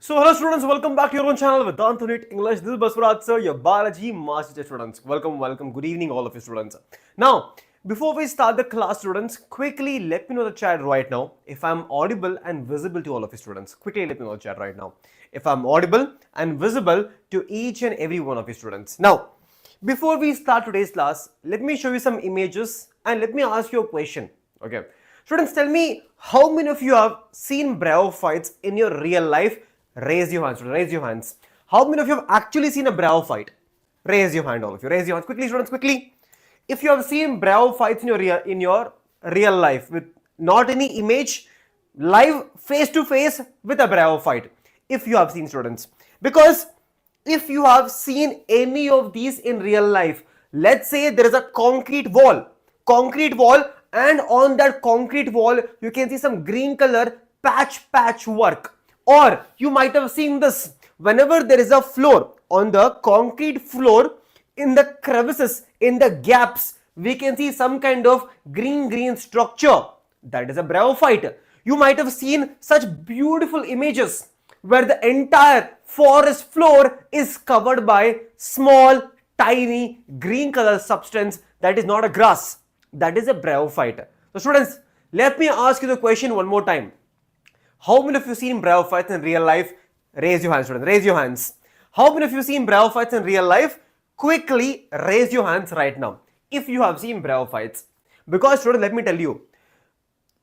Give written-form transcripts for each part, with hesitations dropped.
So hello students, welcome back to your own channel Vedantu NEET English. This is Basavaraj Sir, your biology master students. Welcome. Good evening all of you students. Now, before we start the class students, quickly let me know the chat right now if I'm audible and visible to all of you students. Quickly let me know the chat right now if I'm audible and visible to each and every one of you students. Now, before we start today's class, let me show you some images and let me ask you a question. Okay. Students, tell me how many of you have seen Bryophytes in your real life? Raise your hands. Raise your hands. How many of you have actually seen a Bryophyte? Raise your hand, all of you. Raise your hands quickly, students. Quickly. If you have seen Bryophytes in your real life with not any image, live face to face with a Bryophyte. If you have seen, students, because if you have seen any of these in real life, let's say there is a concrete wall, and on that concrete wall you can see some green color patch work. Or you might have seen this whenever there is a floor on the concrete floor, in the crevices, in the gaps, we can see some kind of green structure. That is a Bryophyte. You might have seen such beautiful images where the entire forest floor is covered by small, tiny, green color substance that is not a grass. That is a Bryophyte. So students, let me ask you the question one more time. How many of you have seen Bryophytes in real life? Raise your hands, students. Raise your hands. How many of you have seen Bryophytes in real life? Quickly raise your hands right now if you have seen Bryophytes. Because students, let me tell you,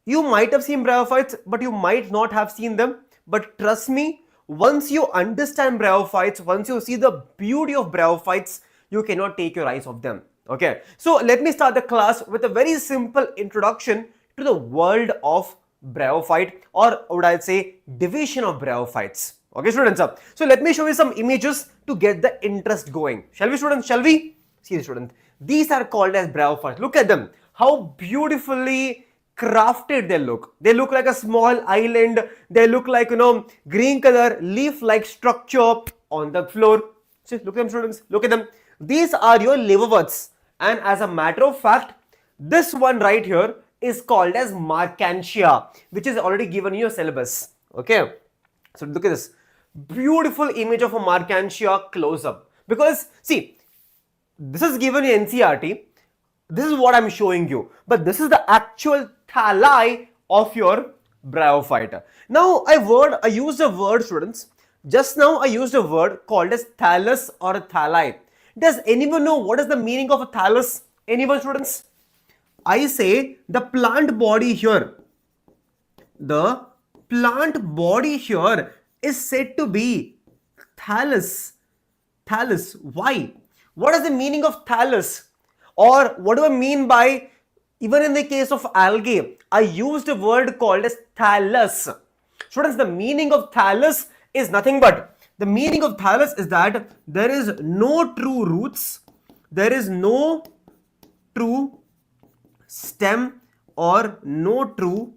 you might have seen Bryophytes, but you might not have seen them. But trust me, once you understand Bryophytes, once you see the beauty of Bryophytes, you cannot take your eyes off them. Okay, so let me start the class with a very simple introduction to the world of Bryophyte, or would I say division of Bryophytes. Okay, students. So let me show you some images to get the interest going. Shall we, students? Shall we? See, students. These are called as Bryophytes. Look at them. How beautifully crafted they look. They look like a small island. They look like, green color leaf-like structure on the floor. See, look at them, students. Look at them. These are your liverworts. And as a matter of fact, this one right here is called as Markantia, which is already given in your syllabus. Okay, so look at this beautiful image of a Markantia close up. Because see, this is given in NCERT. This is what I'm showing you, but this is the actual thalli of your Bryophyte. Now I used a word, students. Just now I used a word called as thallus or thalli. Does anyone know what is the meaning of a thallus? Anyone, students? I say the plant body here. The plant body here is said to be thallus. Thallus. Why? What is the meaning of thallus? Or what do I mean by, even in the case of algae, I used a word called as thallus. Students, the meaning of thallus is nothing but, the meaning of thallus is that there is no true roots, there is no true stem, or no true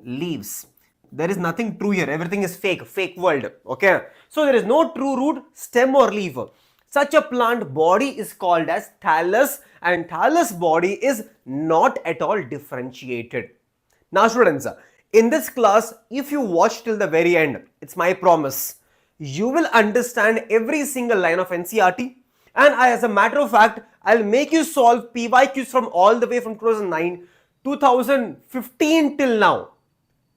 leaves. There is nothing true here. Everything is fake world. Okay. So there is no true root, stem, or leaf. Such a plant body is called as thallus, and thallus body is not at all differentiated. Now students, in this class, if you watch till the very end, it's my promise, you will understand every single line of NCERT. And as a matter of fact, I'll make you solve PYQs from all the way from 2009, 2015 till now.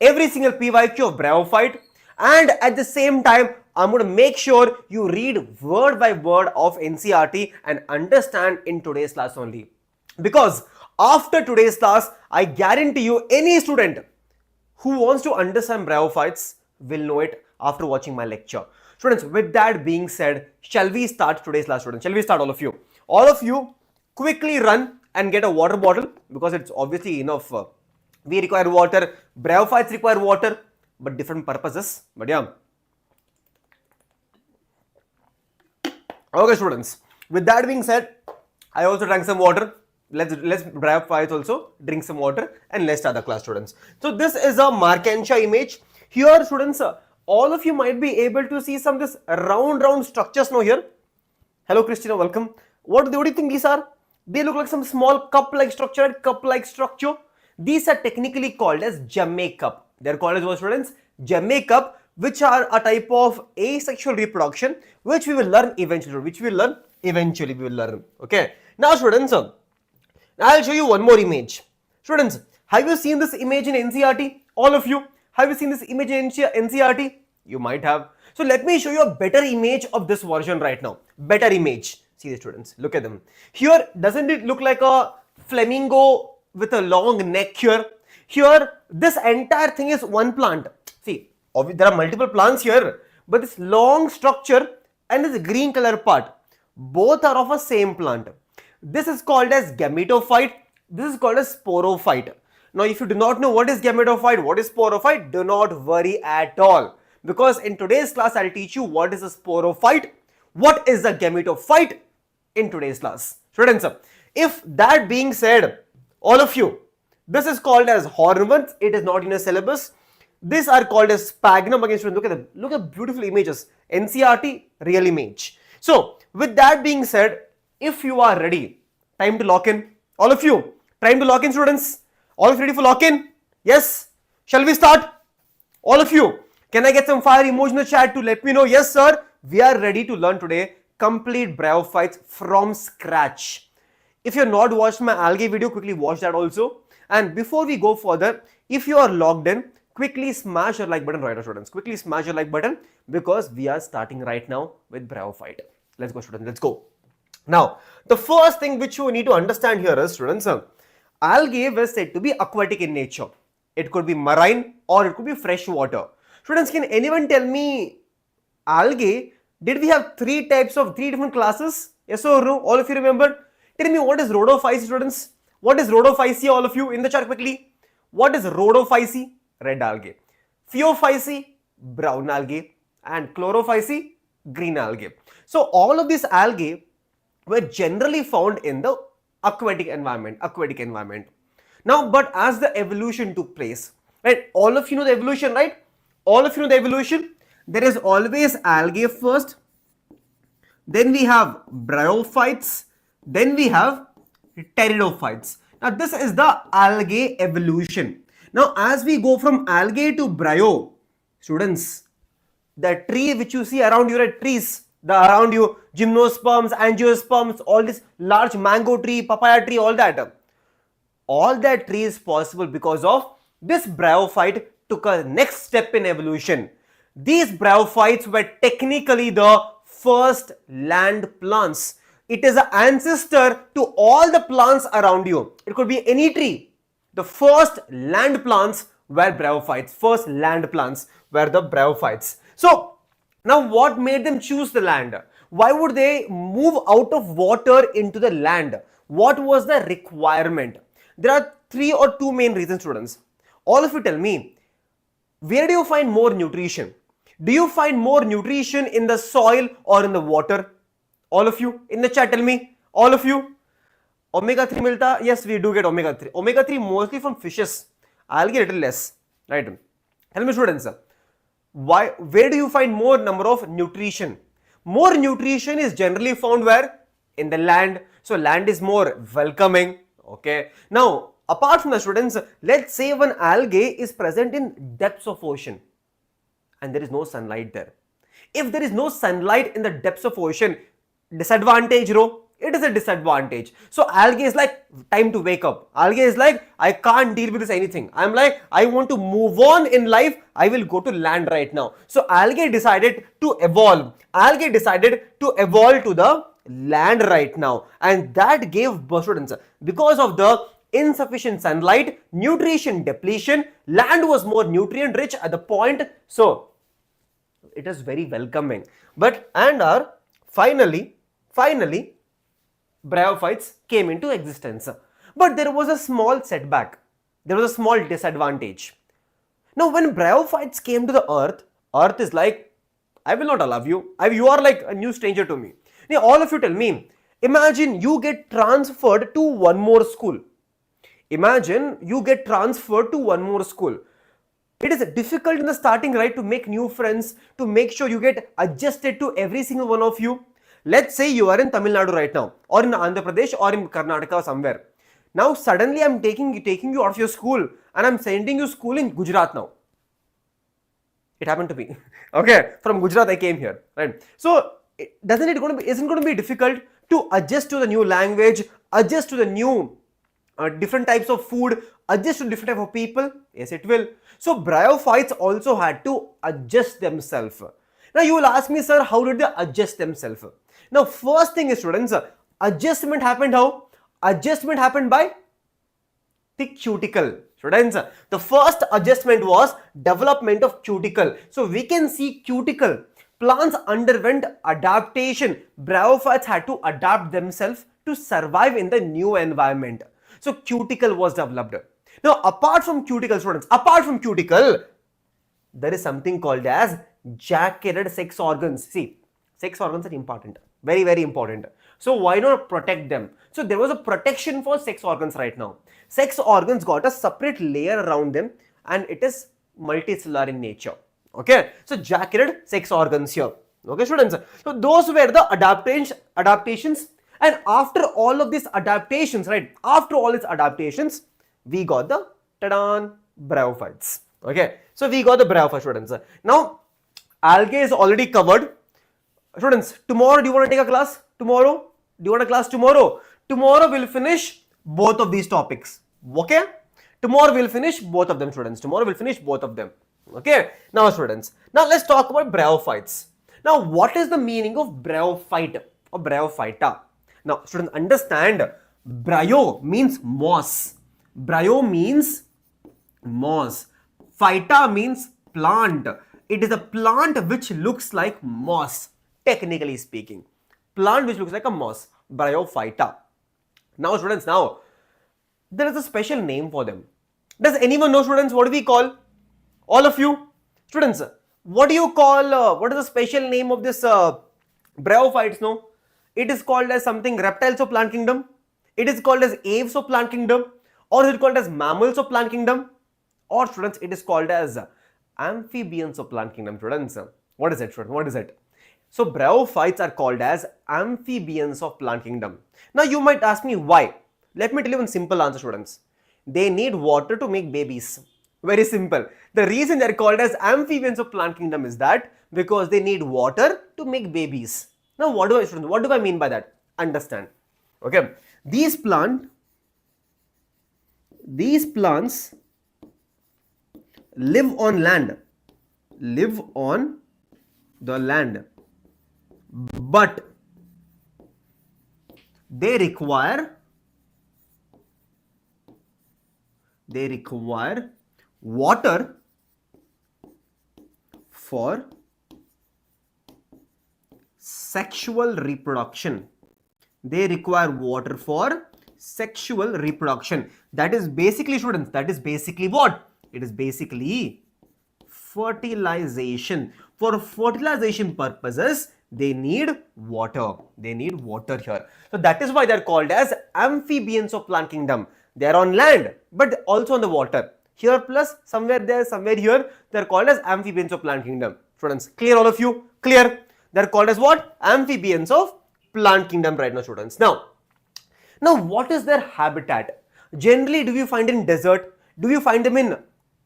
Every single PYQ of Bryophyte. And at the same time, I'm going to make sure you read word by word of NCERT and understand in today's class only. Because after today's class, I guarantee you any student who wants to understand Bryophytes will know it after watching my lecture. Students, with that being said, shall we start today's class, students? Shall we start, all of you? All of you quickly run and get a water bottle, because it's obviously enough. We require water. Bryophytes require water, but different purposes. But yeah. Okay, students. With that being said, I also drank some water. Let's Bryophytes also drink some water, and let's start the class, students. So this is a Markantia image. Here, students, all of you might be able to see some this round structures now here. Hello, Christina, welcome. What do you think these are? They look like some small cup-like structure. These are technically called as Jamaica cup. They're called as what, students? Jamaica cup, which are a type of asexual reproduction, which we will learn eventually. We will learn. Okay. Now, students, I'll show you one more image. Students, have you seen this image in NCERT? All of you, have you seen this image in NCERT? You might have. So let me show you a better image of this version right now. Better image. See the students, look at them. Here, doesn't it look like a flamingo with a long neck here? Here, this entire thing is one plant. See, there are multiple plants here, but this long structure and this green color part, both are of a same plant. This is called as gametophyte. This is called as sporophyte. Now, if you do not know what is gametophyte, what is sporophyte, do not worry at all. Because in today's class, I'll teach you what is a sporophyte, what is a gametophyte in today's class. Students, if that being said, all of you, this is called as hormones. It is not in a syllabus. These are called as sphagnum. Again, students, look at them. Look at beautiful images. NCERT, real image. So, with that being said, if you are ready, time to lock in. All of you, time to lock in, students. All of you ready for lock in? Yes? Shall we start? All of you, can I get some fire emoji in the chat to let me know? Yes, sir. We are ready to learn today complete Bryophytes from scratch. If you have not watched my algae video, quickly watch that also. And before we go further, if you are logged in, quickly smash your like button right now, students. Quickly smash your like button because we are starting right now with Bryophyte. Let's go, students. Let's go. Now, the first thing which you need to understand here is, students, algae were said to be aquatic in nature. It could be marine or it could be fresh water. Students, can anyone tell me algae? Did we have three different classes? Yes or no? All of you remember? Tell me what is Rhodophytes, students? What is Rhodophyce, all of you in the chat quickly? What is Rhodophyce? Red algae. Phaeophyce? Brown algae. And Chlorophyce? Green algae. So all of these algae were generally found in the aquatic environment. Now, but as the evolution took place, right? All of you know the evolution, right? All of you know the evolution. There is always algae first. Then we have bryophytes. Then we have pteridophytes. Now, this is the algae evolution. Now, as we go from algae to bryo, students, the tree which you see around you are trees. Around you, gymnosperms, angiosperms, all this large mango tree, papaya tree, all that. All that tree is possible because of this bryophyte took a next step in evolution. These bryophytes were technically the first land plants. It is an ancestor to all the plants around you. It could be any tree. The first land plants were bryophytes. First land plants were the bryophytes. So, now what made them choose the land? Why would they move out of water into the land? What was the requirement? There are two main reasons, students. All of you tell me, where do you find more nutrition? Do you find more nutrition in the soil or in the water? All of you in the chat, tell me. All of you. Omega 3 milta? Yes, we do get omega 3. Omega 3 mostly from fishes. I'll get a little less. Right? Tell me, students. Where do you find more number of nutrition? More nutrition is generally found where? In the land. So land is more welcoming. Okay. Now, apart from the students, let's say one algae is present in depths of ocean and there is no sunlight there. If there is no sunlight in the depths of ocean, disadvantage, bro. It is a disadvantage. So algae is like, time to wake up. Algae is like, I can't deal with this anything. I'm like, I want to move on in life. I will go to land right now. So algae decided to evolve. Algae decided to evolve to the land right now. And that gave birth, students, because of the insufficient sunlight, nutrition depletion, land was more nutrient rich at the point. So it is very welcoming. But finally, bryophytes came into existence. But there was a small setback. There was a small disadvantage. Now, when bryophytes came to the earth is like, I will not allow you. You are like a new stranger to me. Now, all of you tell me, imagine you get transferred to one more school. Imagine you get transferred to one more school. It is difficult in the starting, right, to make new friends, to make sure you get adjusted to every single one of you. Let's say you are in Tamil Nadu right now, or in Andhra Pradesh, or in Karnataka or somewhere. Now suddenly I'm taking you out of your school and I'm sending you school in Gujarat now. It happened to me. Okay, from Gujarat I came here, right? So isn't going to be difficult to adjust to the new language, adjust to the new different types of food, adjust to different type of people? Yes, it will. So Bryophytes also had to adjust themselves. Now you will ask me, sir, how did they adjust themselves? Now first thing is, students, adjustment happened how? Adjustment happened by the cuticle. Students, the first adjustment was development of cuticle. So we can see cuticle. Plants underwent adaptation. Bryophytes had to adapt themselves to survive in the new environment. So cuticle was developed. Now apart from cuticle, students, apart from cuticle, there is something called as jacketed sex organs. See, sex organs are important, very, very important. So why not protect them? So there was a protection for sex organs right now. Sex organs got a separate layer around them and it is multicellular in nature. Okay, so jacketed sex organs here. Okay, students. So those were the adaptations, and after all of these adaptations, right? After all these adaptations, we got the Bryophytes. Okay, so we got the Bryophytes, students. Now, algae is already covered. Students, tomorrow do you want to take a class? Tomorrow? Do you want a class tomorrow? Tomorrow we'll finish both of these topics. Okay? Tomorrow we'll finish both of them, students. Tomorrow we'll finish both of them. Okay? Now, students, now let's talk about Bryophytes. Now, what is the meaning of Bryophyte or Bryophyta? Now, students, understand, Bryo means moss. Bryo means moss. Phyta means plant. It is a plant which looks like moss, technically speaking. Plant which looks like a moss. Bryophyta. Now, students, now there is a special name for them. Does anyone know, students, what do we call? All of you? Students, what do you call, what is the special name of this Bryophytes? No? It is called as something reptiles of plant kingdom. It is called as aves of plant kingdom. Or is it called as mammals of plant kingdom? Or, students, it is called as amphibians of plant kingdom. Students, what is it, students? What is it? So Bryophytes are called as amphibians of plant kingdom. Now you might ask me why. Let me tell you one simple answer, students. They need water to make babies. Very simple. The reason they are called as amphibians of plant kingdom is that because they need water to make babies. Now what do I mean by that? Understand. Okay. These plants live on land. Live on the land. But they require water for sexual reproduction. They require water for sexual reproduction. That is basically, students, that is basically what? It is basically fertilization. For fertilization purposes, they need water. They need water here. So that is why they are called as amphibians of plant kingdom. They are on land, but also on the water. Here plus somewhere there, somewhere here, they are called as amphibians of plant kingdom. Students, clear all of you? Clear? They are called as what? Amphibians of plant kingdom right now, students. Now what is their habitat? Generally, do you find in desert? Do you find them in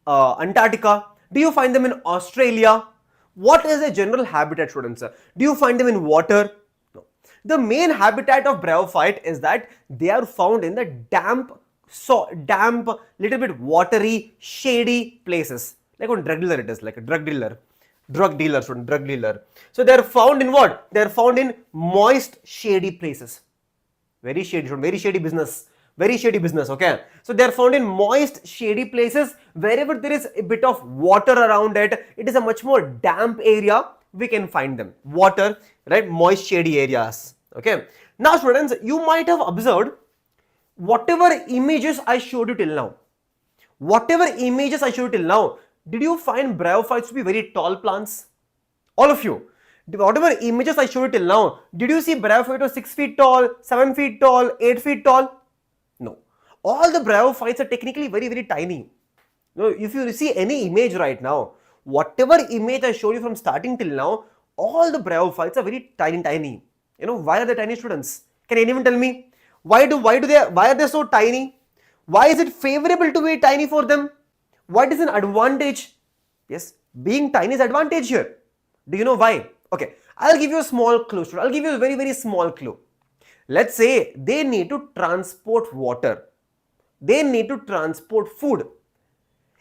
Antarctica? Do you find them in Australia? What is the general habitat, students? Do you find them in water? No. The main habitat of Bryophyte is that they are found in the damp, little bit watery, shady places. Like on drug dealer it is, like a drug dealer. Drug dealer, student, drug dealer. So they are found in what? They are found in moist, shady places. Very shady, very shady business. Very shady business, okay? So they are found in moist, shady places. Wherever there is a bit of water around it, it is a much more damp area, we can find them. Water, right? Moist, shady areas, okay? Now, students, you might have observed whatever images I showed you till now. Whatever images I showed you till now, did you find Bryophytes to be very tall plants? All of you. Whatever images I showed you till now, did you see Bryophyte was 6 feet tall, 7 feet tall, 8 feet tall? No. All the Bryophytes are technically very, very tiny. No, if you see any image right now, whatever image I showed you from starting till now, all the Bryophytes are very tiny. You know, why are they tiny, students? Can anyone tell me? Why are they so tiny? Why is it favorable to be tiny for them? What is an advantage? Yes, Being tiny is advantage here. Do you know why? Okay, I'll give you a small clue. I'll give you a very, very small clue. Let's say they need to transport water. They need to transport food.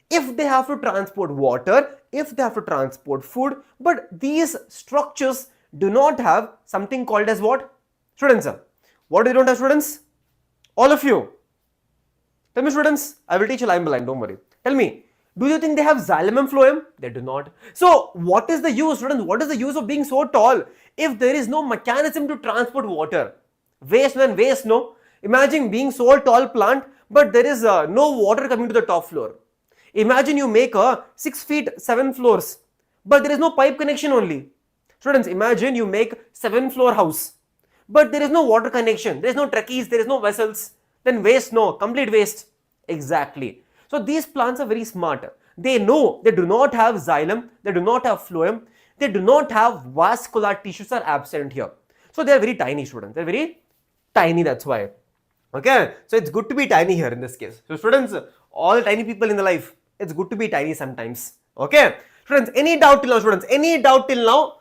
If they have to transport water, if they have to transport food, but these structures do not have something called as what? Students, what do they don't have, students? All of you. Tell me, students, I will teach you line by line, don't worry. Tell me, do you think they have xylem and phloem? They do not. So, what is the use, students? What is the use of being so tall if there is no mechanism to transport water? Waste and waste, no? Imagine being so tall plant, but there is no water coming to the top floor. Imagine you make a 6 feet 7 floors, but there is no pipe connection only. Students, imagine you make 7-floor house, but there is no water connection, there is no trackies, there is no vessels. Then waste, no, complete waste. Exactly. So these plants are very smart. They know they do not have xylem, they do not have phloem, they do not have vascular tissues are absent here. So they are very tiny, students. They are very tiny, that's why. Okay, so it's good to be tiny here in this case. So students, all tiny people in the life, it's good to be tiny sometimes. Okay, students, any doubt till now, students? Any doubt till now?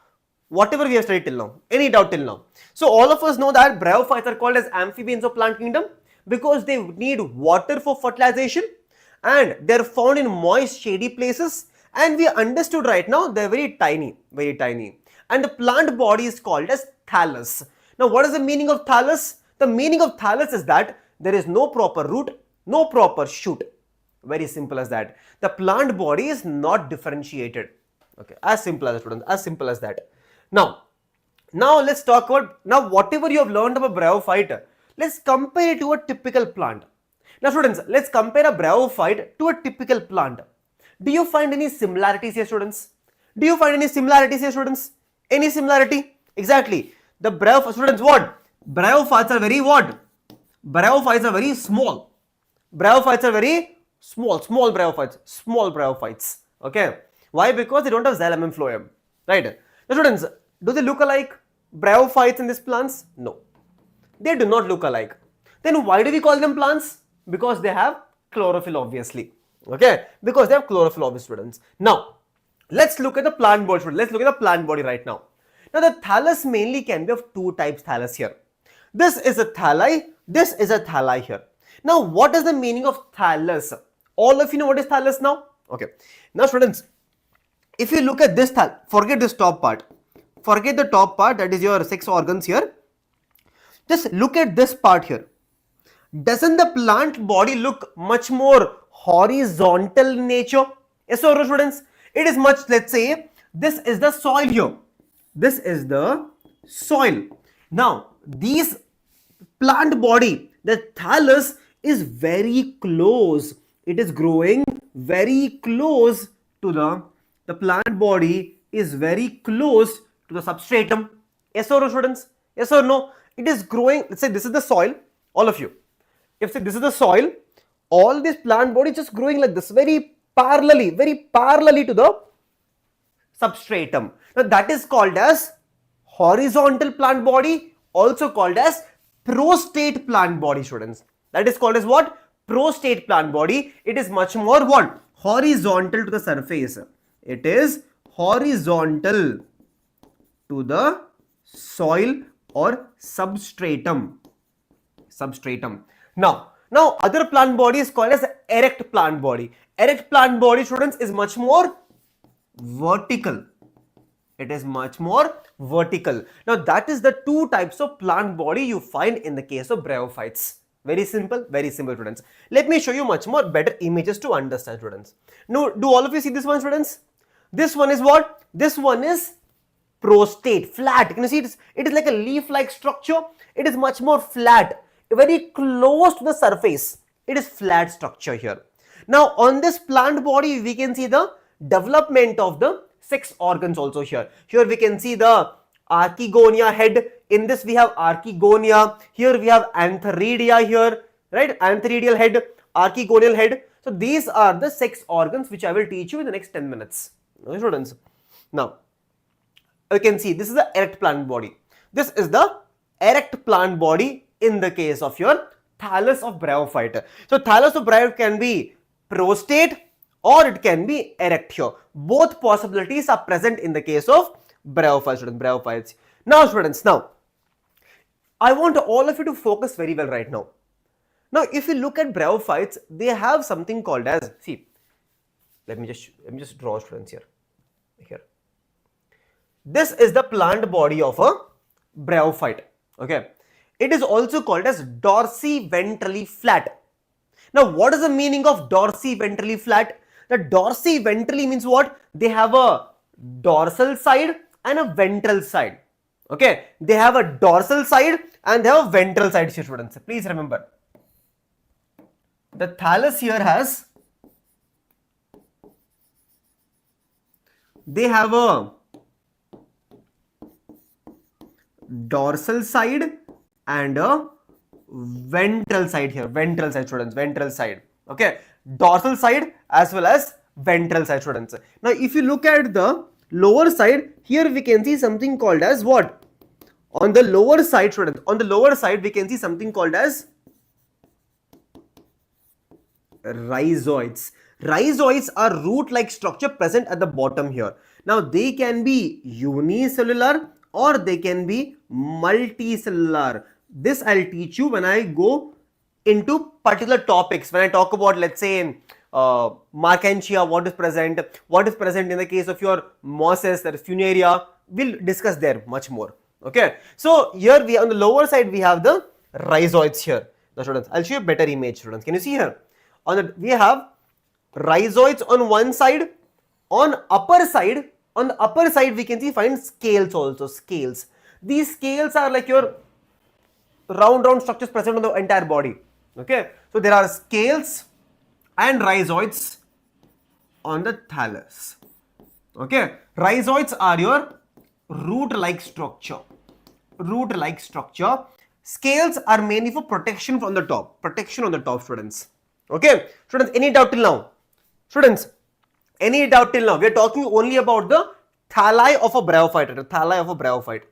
Whatever we have studied till now, any doubt till now? So all of us know that bryophytes are called as amphibians of plant kingdom because they need water for fertilization and they're found in moist, shady places. And we understood right now they're very tiny, very tiny. And the plant body is called as thallus. Now, what is the meaning of thallus? The meaning of thallus is that there is no proper root, no proper shoot. Very simple as that. The plant body is not differentiated. Okay, as simple as that, students, as simple as that. Now let's talk about, now whatever you have learned about bryophyte, let's compare it to a typical plant. Now students, let's compare a bryophyte to a typical plant. Do you find any similarities here, students? Do you find any similarities here, students? Any similarity? Exactly. The bryophytes, students, what? Bryophytes are very what? Bryophytes are very small. Bryophytes are very small bryophytes. Okay. Why? Because they don't have xylem and phloem. Right. Now students, do they look alike? Bryophytes in these plants? No. They do not look alike. Then why do we call them plants? Because they have chlorophyll, obviously. Okay. Because they have chlorophyll, obviously, students. Now, let's look at the plant body. Let's look at the plant body right now. Now, the thallus mainly can be of two types thallus here. This is a thalli. This is a thalli here. Now, what is the meaning of thallus? All of you know what is thallus now? Okay. Now, students, if you look at this forget this top part. Forget the top part, that is your 6 organs here. Just look at this part here. Doesn't the plant body look much more horizontal in nature? Yes or no, students? It is much, let's say, this is the soil here. This is the soil. Now, these plant body, the thallus is very close. It is growing very close to the plant body is very close to the substratum. Yes or no, students? Yes or no? It is growing, let's say this is the soil, all of you. If say this is the soil, all this plant body is just growing like this, very parallelly to the substratum. Now that is called as horizontal plant body, also called as prostate plant body, students. That is called as what? Prostate plant body. It is much more what? Horizontal to the surface. It is horizontal to the soil or substratum. Now other plant body is called as erect plant body. Erect plant body, students, is much more vertical. It is much more vertical. Now that is the two types of plant body you find in the case of bryophytes. Very simple, students. Let me show you much more better images to understand, students. Now, do all of you see this one, students? This one is what? This one is prostate, flat. Can you see it is like a leaf-like structure. It is much more flat, very close to the surface. It is flat structure here. Now, on this plant body, we can see the development of the 6 organs also here. Here we can see the archegonia head. In this we have archegonia. Here we have antheridia here, right? Antheridial head, archegonial head. So these are the 6 organs which I will teach you in the next 10 minutes. Okay, students. Now, you can see this is the erect plant body. This is the erect plant body in the case of your thallus of bryophyte. So thallus of bryophyte can be prostate or it can be erect here. Both possibilities are present in the case of bryophytes, students, bryophytes. Now students, now I want all of you to focus very well right now. Now if you look at bryophytes, they have something called as, see, let me just draw, students, here. This is the plant body of a bryophyte. Okay, it is also called as dorsiventrally flat. Now what is the meaning of dorsiventrally flat? The dorsiventrally means what? They have a dorsal side and a ventral side. Okay, they have a dorsal side and they have a ventral side here, students. Please remember, the thallus here has, they have a dorsal side and a ventral side here, ventral side, students, ventral side. Okay, dorsal side as well as ventral side, students. Now if you look at the lower side, here we can see something called as what? On the lower side, students, on the lower side we can see something called as rhizoids. Rhizoids are root-like structure present at the bottom here. Now they can be unicellular or they can be multicellular. This I'll teach you when I go into particular topics. When I talk about, let's say, Markantia, what is present in the case of your mosses, that is funaria, we'll discuss there much more. Okay, so here we on the lower side we have the rhizoids here. Now students, I'll show you a better image, students. Can you see here? On the, we have rhizoids on one side. On the upper side we can see find scales also, scales. These scales are like your round structures present on the entire body. Okay, so there are scales and rhizoids on the thallus. Okay, rhizoids are your root-like structure. Scales are mainly for protection from the top, students. Okay, students, any doubt till now? Students, any doubt till now? We are talking only about the thalli of a bryophyte.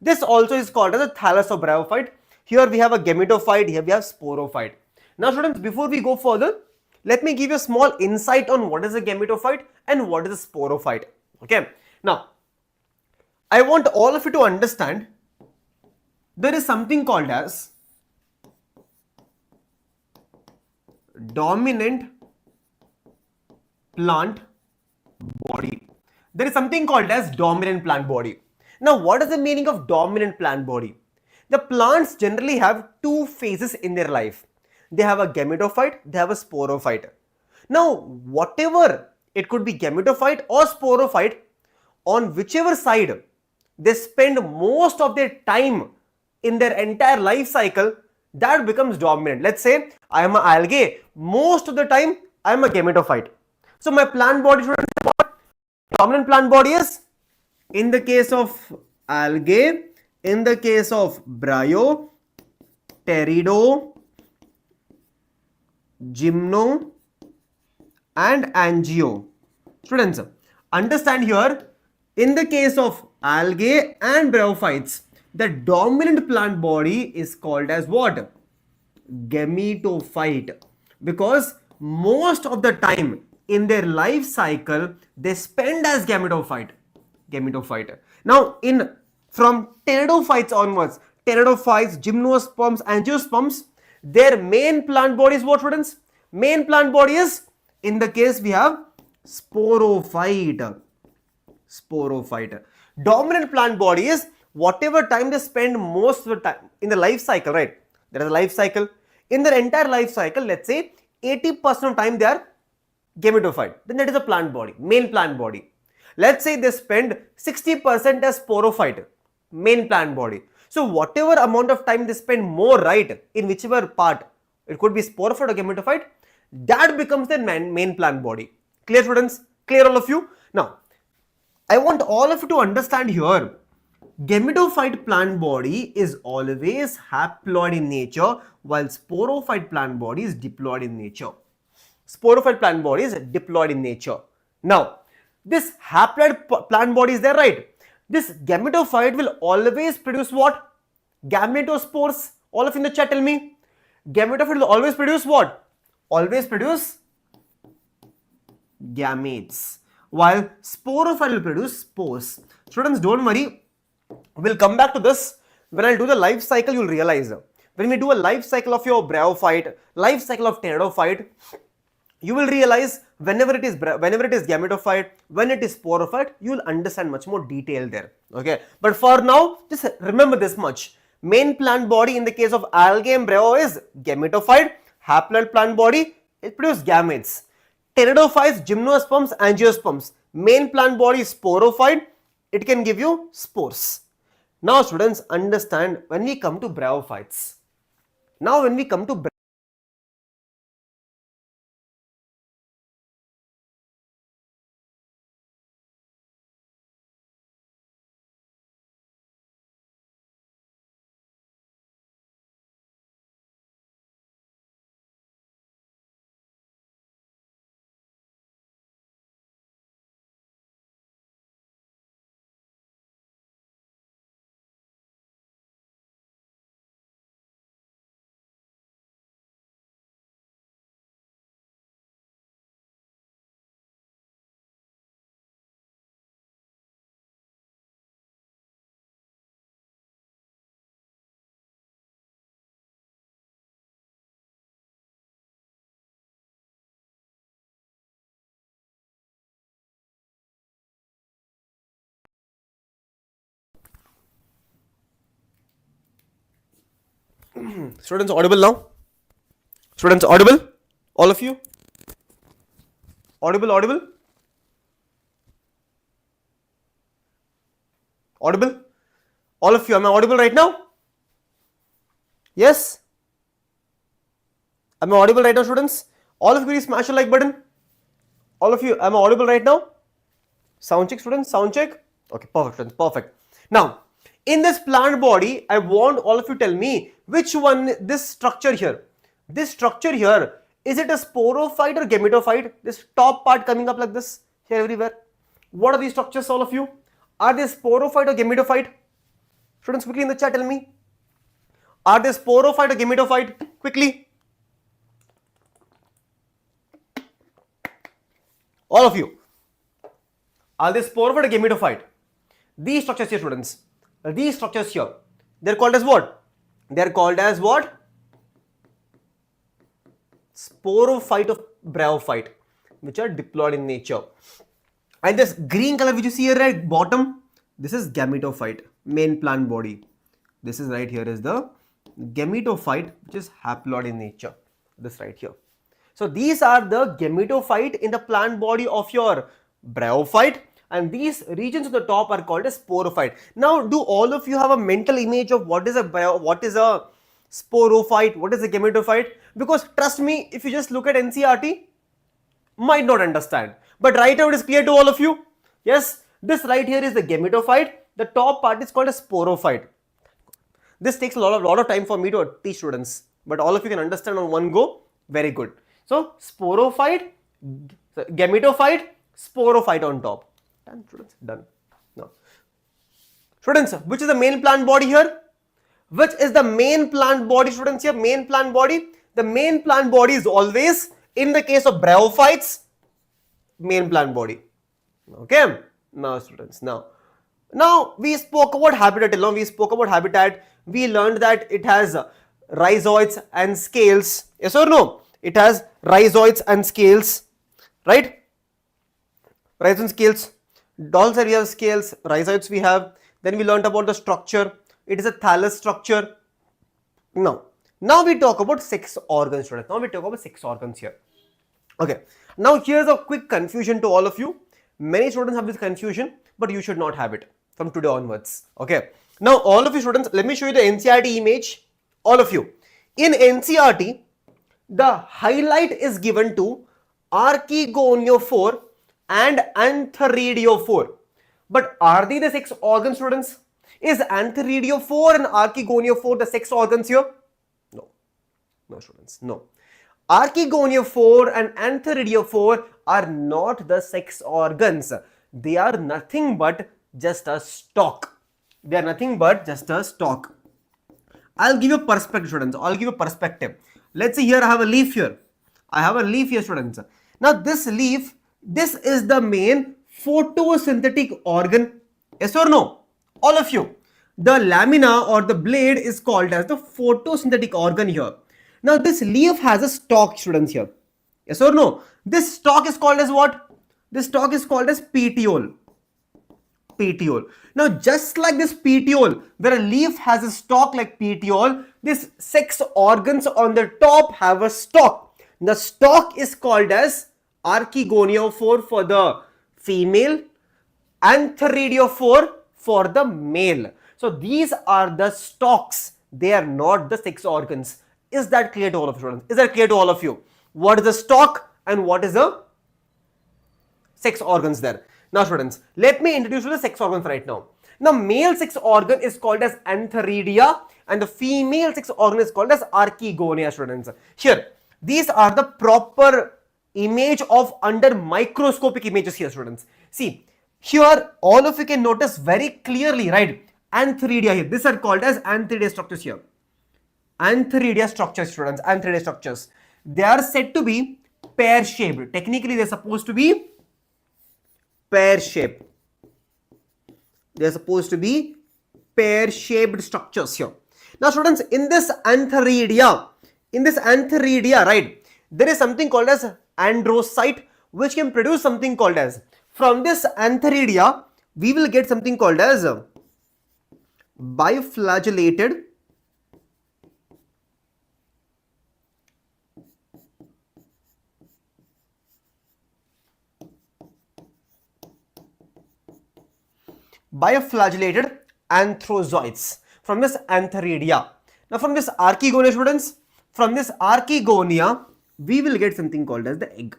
This also is called as the thallus of bryophyte. Here we have a gametophyte, here we have sporophyte. Now students, before we go further, let me give you a small insight on what is a gametophyte and what is a sporophyte. Okay, now I want all of you to understand there is something called as dominant plant body. There is something called as dominant plant body. Now what is the meaning of dominant plant body? The plants generally have two phases in their life. They have a gametophyte, they have a sporophyte. Now whatever, it could be gametophyte or sporophyte, on whichever side they spend most of their time in their entire life cycle, that becomes dominant. Let's say I am an algae, most of the time I am a gametophyte. So my plant body, dominant plant body is, in the case of algae, in the case of bryo, pterido, gymno and angio. Students, understand here, in the case of algae and bryophytes, the dominant plant body is called as what? Gametophyte. Because most of the time in their life cycle they spend as gametophyte. Now from pteridophytes onwards, pteridophytes, gymnosperms, angiosperms, their main plant body is what, students? Main plant body is, in the case we have sporophyte. Dominant plant body is whatever time they spend most of the time in the life cycle, right? There is a life cycle. In their entire life cycle, let's say 80% of time they are gametophyte. Then that is a plant body, main plant body. Let's say they spend 60% as sporophyte, main plant body. So whatever amount of time they spend more, right, in whichever part, it could be sporophyte or gametophyte, that becomes their main plant body. Clear, students? Clear, all of you? Now, I want all of you to understand here, gametophyte plant body is always haploid in nature, while sporophyte plant body is diploid in nature. Sporophyte plant body is diploid in nature. Now, this haploid plant body is there, right? This gametophyte will always produce what? Gametospores. All of you in the chat, tell me. Gametophyte will always produce what? Always produce gametes, while sporophyte will produce spores. Students, don't worry, we'll come back to this. When I'll do the life cycle, you'll realize. When we do a life cycle of your bryophyte, life cycle of pteridophyte, you will realize whenever it is gametophyte, when it is sporophyte, you will understand much more detail there. Okay, but for now, just remember this much. Main plant body in the case of algae and bryo is gametophyte. Haploid plant body, it produces gametes. Pteridophytes, gymnosperms, angiosperms. Main plant body is sporophyte. It can give you spores. Now students, understand when we come to bryophytes. Now when we come to students, audible now? Students, audible? All of you? Audible, audible? Audible? All of you, am I audible right now? Yes? Am I audible right now, students? All of you, please smash the like button. All of you, am I audible right now? Sound check, students, sound check. Okay, perfect, students, perfect. Now, in this plant body, I want all of you tell me which one, this structure here. This structure here, is it a sporophyte or gametophyte? This top part coming up like this, here everywhere. What are these structures, all of you? Are they sporophyte or gametophyte? Students, quickly in the chat, tell me. Are they sporophyte or gametophyte? Quickly. All of you. Are they sporophyte or gametophyte? These structures here, students. These structures here, they're called as what? They're called as what? Sporophyte of bryophyte, which are diploid in nature. And this green color which you see here at bottom, this is gametophyte, main plant body. This is right here is the gametophyte, which is haploid in nature. This right here. So these are the gametophyte in the plant body of your bryophyte, and these regions at the top are called as sporophyte. Now, do all of you have a mental image of what is a sporophyte, what is a gametophyte? Because trust me, if you just look at NCERT, might not understand. But right now it is clear to all of you. Yes, this right here is the gametophyte. The top part is called a sporophyte. This takes a lot of time for me to teach students, but all of you can understand on one go. Very good. So sporophyte, gametophyte, sporophyte on top. Done, students, done. Now, students, which is the main plant body here? Which is the main plant body, students, here? Main plant body. The main plant body is always, in the case of bryophytes, main plant body. Okay. Now, students, now we spoke about habitat. We learned that it has rhizoids and scales. Yes or no? It has rhizoids and scales, right? Rhizoids and scales. Also we have scales, rhizoids we have. Then we learned about the structure. It is a thallus structure. Now we talk about sex organs, students. Now we talk about sex organs here. Okay. Now here's a quick confusion to all of you. Many students have this confusion, but you should not have it from today onwards. Okay. Now all of you students, let me show you the NCERT image. All of you. In NCERT, the highlight is given to archegoniophore and antheridiophore. But are they the sex organs, students? Is antheridiophore and archegoniophore the sex organs here? No, students, no. Archegoniophore and antheridiophore are not the sex organs. They are nothing but just a stalk. They are nothing but just a stalk. I'll give you a perspective, students. I'll give you a perspective. Let's see here, I have a leaf here. I have a leaf here, students. Now this leaf This is the main photosynthetic organ. Yes or no? All of you. The lamina or the blade is called as the photosynthetic organ here. Now this leaf has a stalk, students, here. Yes or no? This stalk is called as what? This stalk is called as petiole. Petiole. Now just like this petiole, where a leaf has a stalk like petiole, this sex organs on the top have a stalk. The stalk is called as archegoniophore for the female and theridophore for the male. So these are the stalks. They are not the sex organs. Is that clear to all of you, students? Is that clear to all of you? What is the stalk and what is the sex organs there? Now students, let me introduce you to the sex organs right now. Now male sex organ is called as antheridia and the female sex organ is called as archegonia, students. Here, these are the proper image of under microscopic images here, students. See, here all of you can notice very clearly, right? Antheridia here. These are called as antheridia structures here. Antheridia structures, students. Antheridia structures. They are said to be pear-shaped. Technically, they are supposed to be pear-shaped. They are supposed to be pear-shaped structures here. Now, students, in this antheridia, right, there is something called as androcyte, which can produce something called as, from this antheridia, we will get something called as biflagellated anthrozoids from this antheridia. Now from this archegonia, students, from this archegonia, we will get something called as the egg.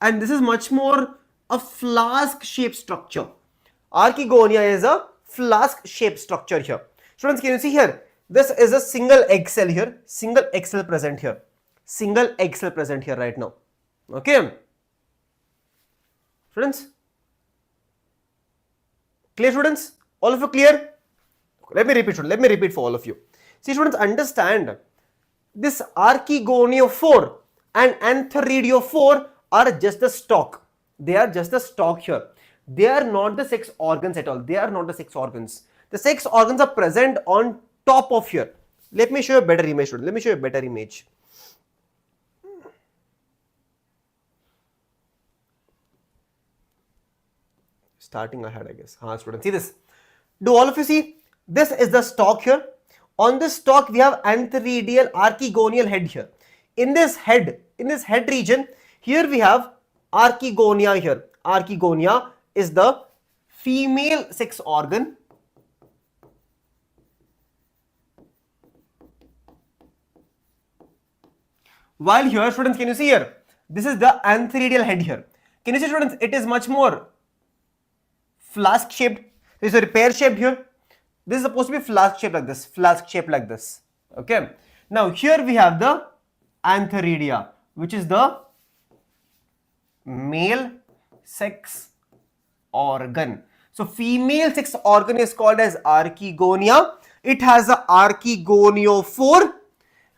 And this is much more a flask shaped structure. Archegonia is a flask shaped structure here. Students, can you see here? This is a single egg cell here. Single egg cell present here. Single egg cell present here right now. Okay. Students? Clear, students? All of you clear? Let me repeat, students. Let me repeat for all of you. See, students, understand this archegoniophore and antheridiophore are just the stalk. They are just the stalk here. They are not the sex organs at all. They are not the sex organs. The sex organs are present on top of here. Let me show you a better image, students. Let me show you a better image. Starting ahead, I guess. Students, see this. Do all of you see? This is the stalk here. On this stalk, we have antheridial archegonial head here. In this head region, here we have archegonia here. Archegonia is the female sex organ. While here, students, can you see here? This is the antheridial head here. Can you see, students? It is much more flask shaped. This is a pear shaped here. This is supposed to be flask shaped like this. Flask shaped like this. Okay. Now here we have the antheridia, which is the male sex organ. So female sex organ is called as archegonia. It has a archegoniophore.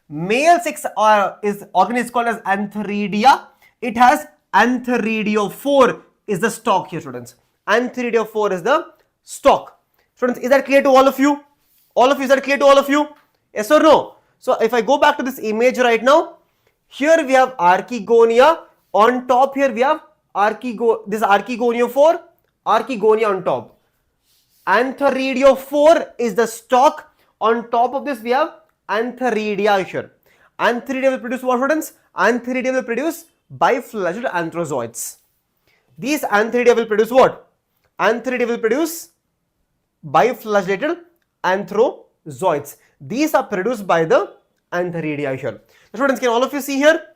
Male sex organ is called as antheridia. It has antheridiophore is the stalk here, students. Antheridiophore is the stalk. Students, is that clear to all of you? All of you, is that clear to all of you? Yes or no? So if I go back to this image right now, here we have archegonia. On top here we have this archegoniophore, archegonia on top. Antheridiophore is the stalk. On top of this we have antheridia here. Antheridia will produce what, students? Antheridia will produce biflagellated anthrozoids. These antheridia will produce what? Antheridia will produce biflagellated anthrozoids. These are produced by the antheridia here. Students, can all of you see here?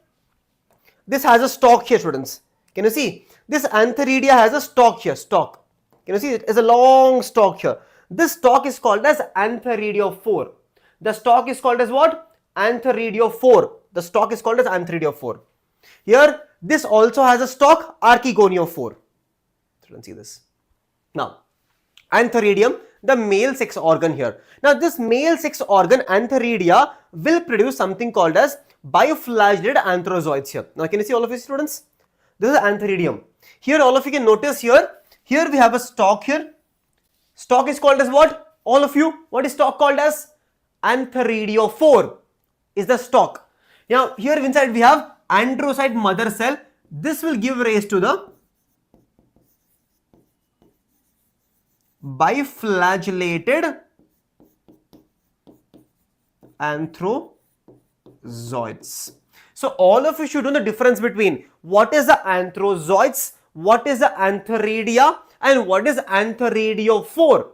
This has a stalk here, students. Can you see? This antheridia has a stalk here, stalk. Can you see? It is a long stalk here. This stalk is called as antheridiophore. The stalk is called as what? Antheridiophore. The stalk is called as antheridiophore. Here, this also has a stalk, archegoniophore. Students, see this. Now, antheridium, the male sex organ here. Now, this male sex organ, antheridia, will produce something called as biflagellated anthrozoids here. Now, can you see all of you, students? This is antheridium. Here all of you can notice here we have a stalk here. Stalk is called as what? All of you, what is stalk called as? Antheridiophore is the stalk. Now here inside we have androcyte mother cell. This will give rise to the biflagellated anthrozoids. So all of you should know the difference between what is the anthrozoids, what is the antheridia, and what is antheridiophore.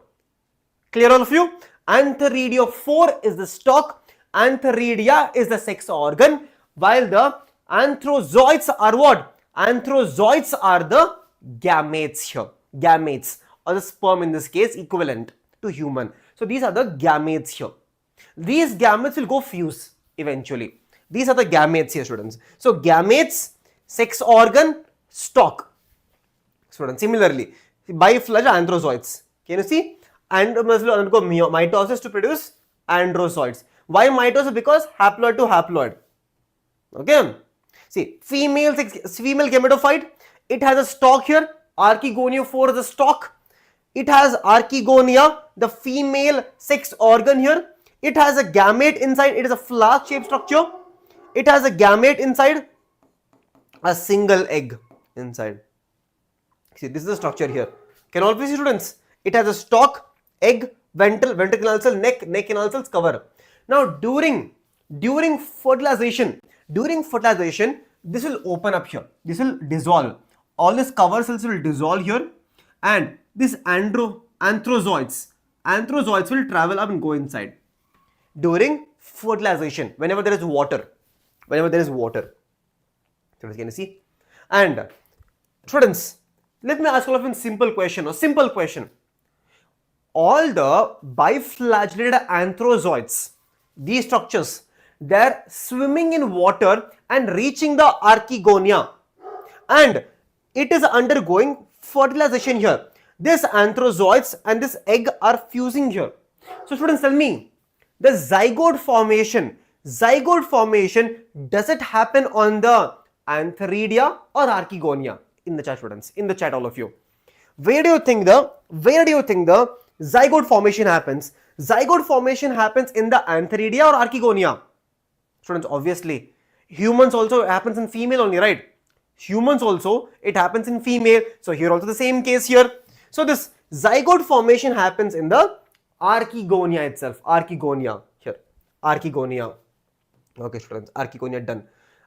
Clear all of you? Antheridiophore is the stalk, antheridia is the sex organ, while the anthrozoids are what? Anthrozoids are the gametes here. Gametes, or the sperm in this case, equivalent to human. So these are the gametes here. These gametes will go fuse eventually. These are the gametes here, students. So gametes, sex organ, stalk. Students, similarly, biflagellated anthrozoids. Can you see? Andrometres will undergo mitosis to produce androzoids. Why mitosis? Because haploid to haploid. Okay. See, female gametophyte, it has a stalk here. Archegoniophore is the stalk. It has archegonia, the female sex organ here. It has a gamete inside. It is a flask-shaped structure. It has a gamete inside, a single egg inside. See, this is the structure here. Can all please see, students? It has a stalk, egg, ventricle canal cell, neck canal cells, cover. Now during fertilization, this will open up here. This will dissolve. All these cover cells will dissolve here, and this anthrozoids will travel up and go inside. During fertilization, whenever there is water. Students, can you see? And students, let me ask all of you a simple question. All the biflagellated anthrozoids, these structures, they are swimming in water and reaching the archegonia, and it is undergoing fertilization here. This anthrozoids and this egg are fusing here. So students, tell me, the zygote formation, does it happen on the antheridia or archegonia? In the chat, students, in the chat, all of you, where do you think the zygote formation happens? Zygote formation happens in the antheridia or archegonia? Students, obviously, humans also happens in female only, right? Humans also, it happens in female. So here also the same case here. So this zygote formation happens in the archegonia itself. Archegonia here. Archegonia. Okay, students, archegonia done.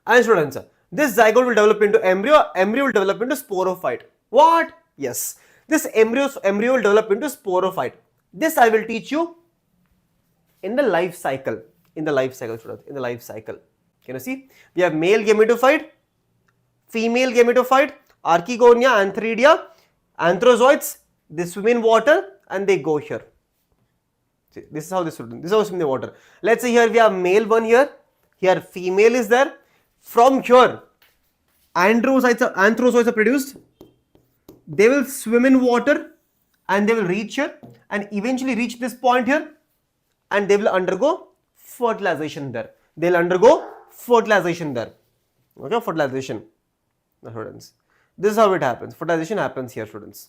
And students, this zygote will develop into embryo. Embryo will develop into sporophyte. What? Yes. This embryo will develop into sporophyte. This I will teach you in the life cycle. In the life cycle, students. In the life cycle. Can you see? We have male gametophyte, female gametophyte, archegonia, antheridia, anthrozoids. They swim in water and they go here. See, this is how they swim. This is how they swim in the water. Let's say here we have male one here. Here female is there. From here, anthrozoids are produced. They will swim in water and they will reach here and eventually reach this point here, and they will undergo fertilization there. They will undergo fertilization there. Okay, fertilization. Now, students, this is how it happens. Fertilization happens here, students.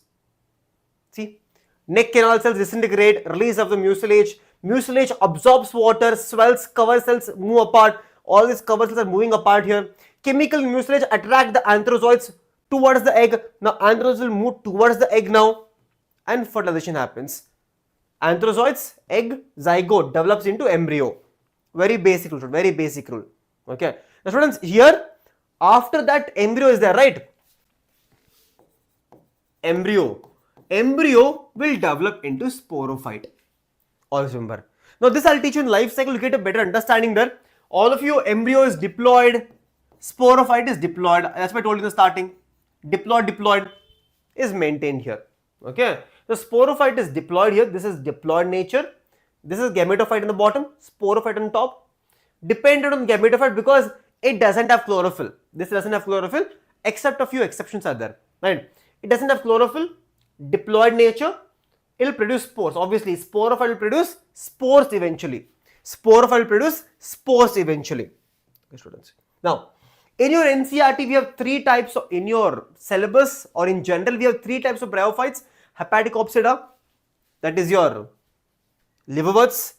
See, neck canal cells disintegrate, release of the mucilage. Mucilage absorbs water, swells, cover cells move apart. All these cover cells are moving apart here. Chemical mucilage attract the anthrozoids towards the egg. Now anthrozoids will move towards the egg now, and fertilization happens. Anthrozoids, egg, zygote develops into embryo. Very basic rule, very basic rule. Okay. Now students, here after that embryo is there, right? Embryo will develop into sporophyte. Always remember. Now this I'll teach you in life cycle to get a better understanding there. All of you, embryo is diploid, sporophyte is diploid. That's why I told you in the starting. Diploid is maintained here. Okay. The sporophyte is diploid here. This is diploid nature. This is gametophyte in the bottom, sporophyte on top. Dependent on gametophyte because it doesn't have chlorophyll. This doesn't have chlorophyll, except a few exceptions are there. Right? It doesn't have chlorophyll. Diploid nature. It will produce spores. Obviously, sporophyte will produce spores eventually. Okay, students. Now, In your NCERT, we have three types of, in your syllabus or in general, we have three types of bryophytes: hepatic opsida, that is your liverworts;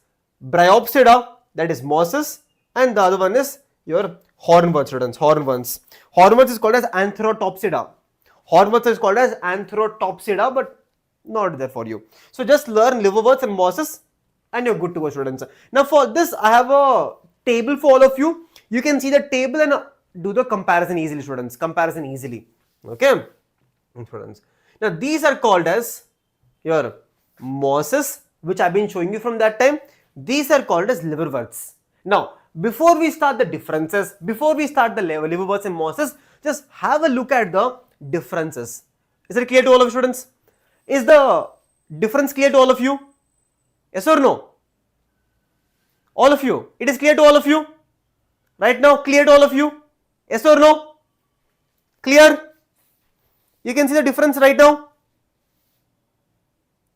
bryopsida, that is mosses; and the other one is your hornworts, students. Hornworts. Hornworts is called as anthrotopsida. Hornworts is called as anthrotopsida, but not there for you. So just learn liverworts and mosses, and you're good to go, students. Now for this, I have a table for all of you. You can see the table and do the comparison easily, students. Comparison easily. Okay, students. Now these are called as your mosses, which I've been showing you from that time. These are called as liverworts. Now, before we start the differences, before we start the liverworts and mosses, just have a look at the differences. Is it clear to all of you, students? Is the difference clear to all of you? Yes or no? All of you. It is clear to all of you? Right now, clear to all of you? Yes or no? Clear? You can see the difference right now?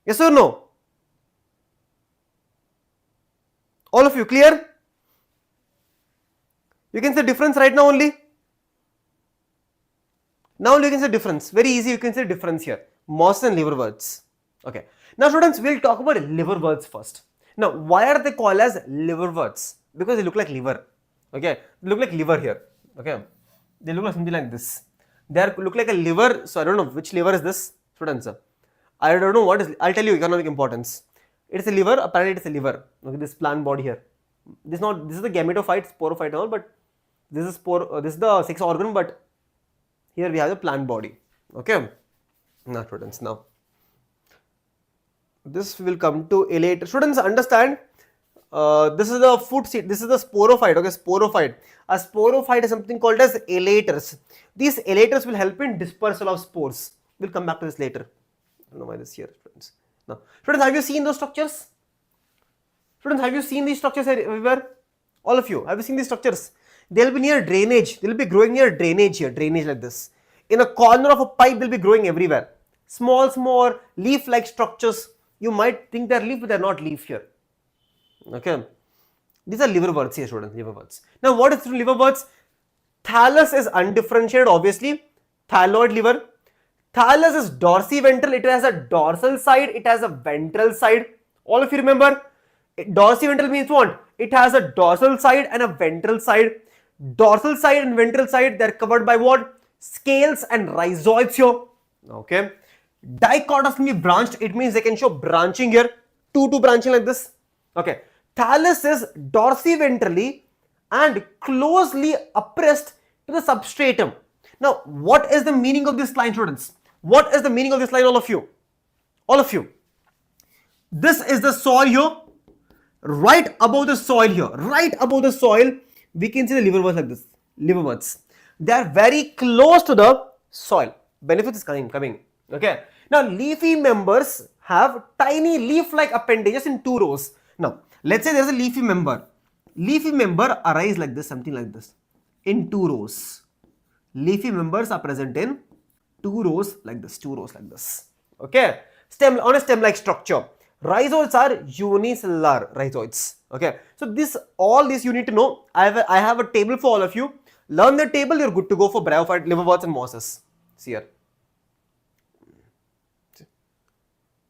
Yes or no? All of you clear? You can see the difference right now only? Now you can see the difference. Very easy, you can see the difference here. Moss and liverworts. Okay. Now students, we'll talk about liverworts first. Now, why are they called as liverworts? Because they look like liver. Okay. They look like liver here. Okay. They look like something like this. They look like a liver. So I don't know which liver is this, students. I don't know what is. I'll tell you economic importance. It is a liver. Apparently, it is a liver. Okay. This plant body here. This is the gametophyte, sporophyte and all, but this is this is the sex organ, but here we have the plant body. Okay. Now students, now this will come to later. Students, understand, this is the food seed, this is the sporophyte. Okay, sporophyte. A sporophyte is something called as elaters. These elaters will help in dispersal of spores. We'll come back to this later. I don't know why this here, students. Now, students, have you seen those structures? Students, have you seen these structures everywhere? All of you, have you seen these structures? They will be near drainage. They will be growing near drainage here, drainage like this. In a corner of a pipe, they'll be growing everywhere. Small leaf-like structures. You might think they're leaf, but they're not leaf here. Okay. These are liverworts here, students, liverworts. Now, what is liverworts? Thallus is undifferentiated, obviously. Thalloid liver. Thallus is dorsiventral. It has a dorsal side. It has a ventral side. All of you remember? Dorsiventral means what? It has a dorsal side and a ventral side. Dorsal side and ventral side, they're covered by what? Scales and rhizoids here. Okay. Dichotoms can be branched. It means they can show branching here. Two branching like this. Okay. Thallus is dorsiventrally and closely oppressed to the substratum. Now, what is the meaning of this line, students? What is the meaning of this line, all of you? All of you. This is the soil here. Right above the soil here. Right above the soil, we can see the liverworts like this. Liverworts. They are very close to the soil. Benefits is coming. Okay. Now, leafy members have tiny leaf-like appendages in 2 rows. Now, let's say there is a leafy member. Leafy member arise like this, something like this, in 2 rows. Leafy members are present in 2 rows like this, 2 rows like this. Okay. Stem on a stem-like structure. Rhizoids are unicellular rhizoids. Okay. So all this you need to know. I have a table for all of you. Learn the table, you're good to go for bryophyte, liverworts and mosses. See here.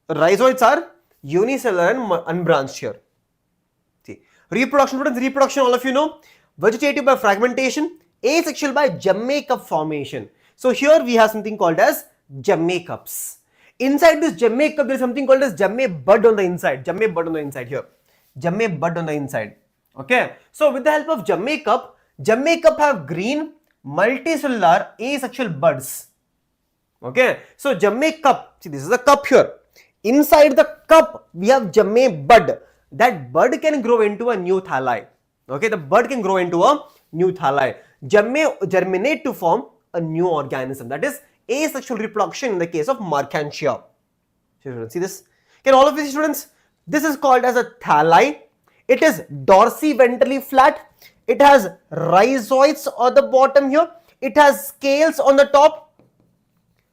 Rhizoids are unicellular and unbranched here. See. Reproduction, students, reproduction, all of you know. Vegetative by fragmentation, asexual by gemmae-cup formation. So here we have something called as gemmae cups. Inside this gemmae cup, there is something called as gemmae bud on the inside. Gemmae bud on the inside here. Gemmae bud on the inside. Okay. So with the help of gemmae cup have green multicellular asexual buds. Okay. So gemmae cup, see this is a cup here. Inside the cup, we have gemmae bud. That bud can grow into a new thalli. Okay. The bud can grow into a new thalli. Gemmae germinate to form a new organism. That is asexual reproduction in the case of Marchantia. See this? Can all of you see, students? This is called as a thalli. It is dorsiventrally flat. It has rhizoids on the bottom here. It has scales on the top.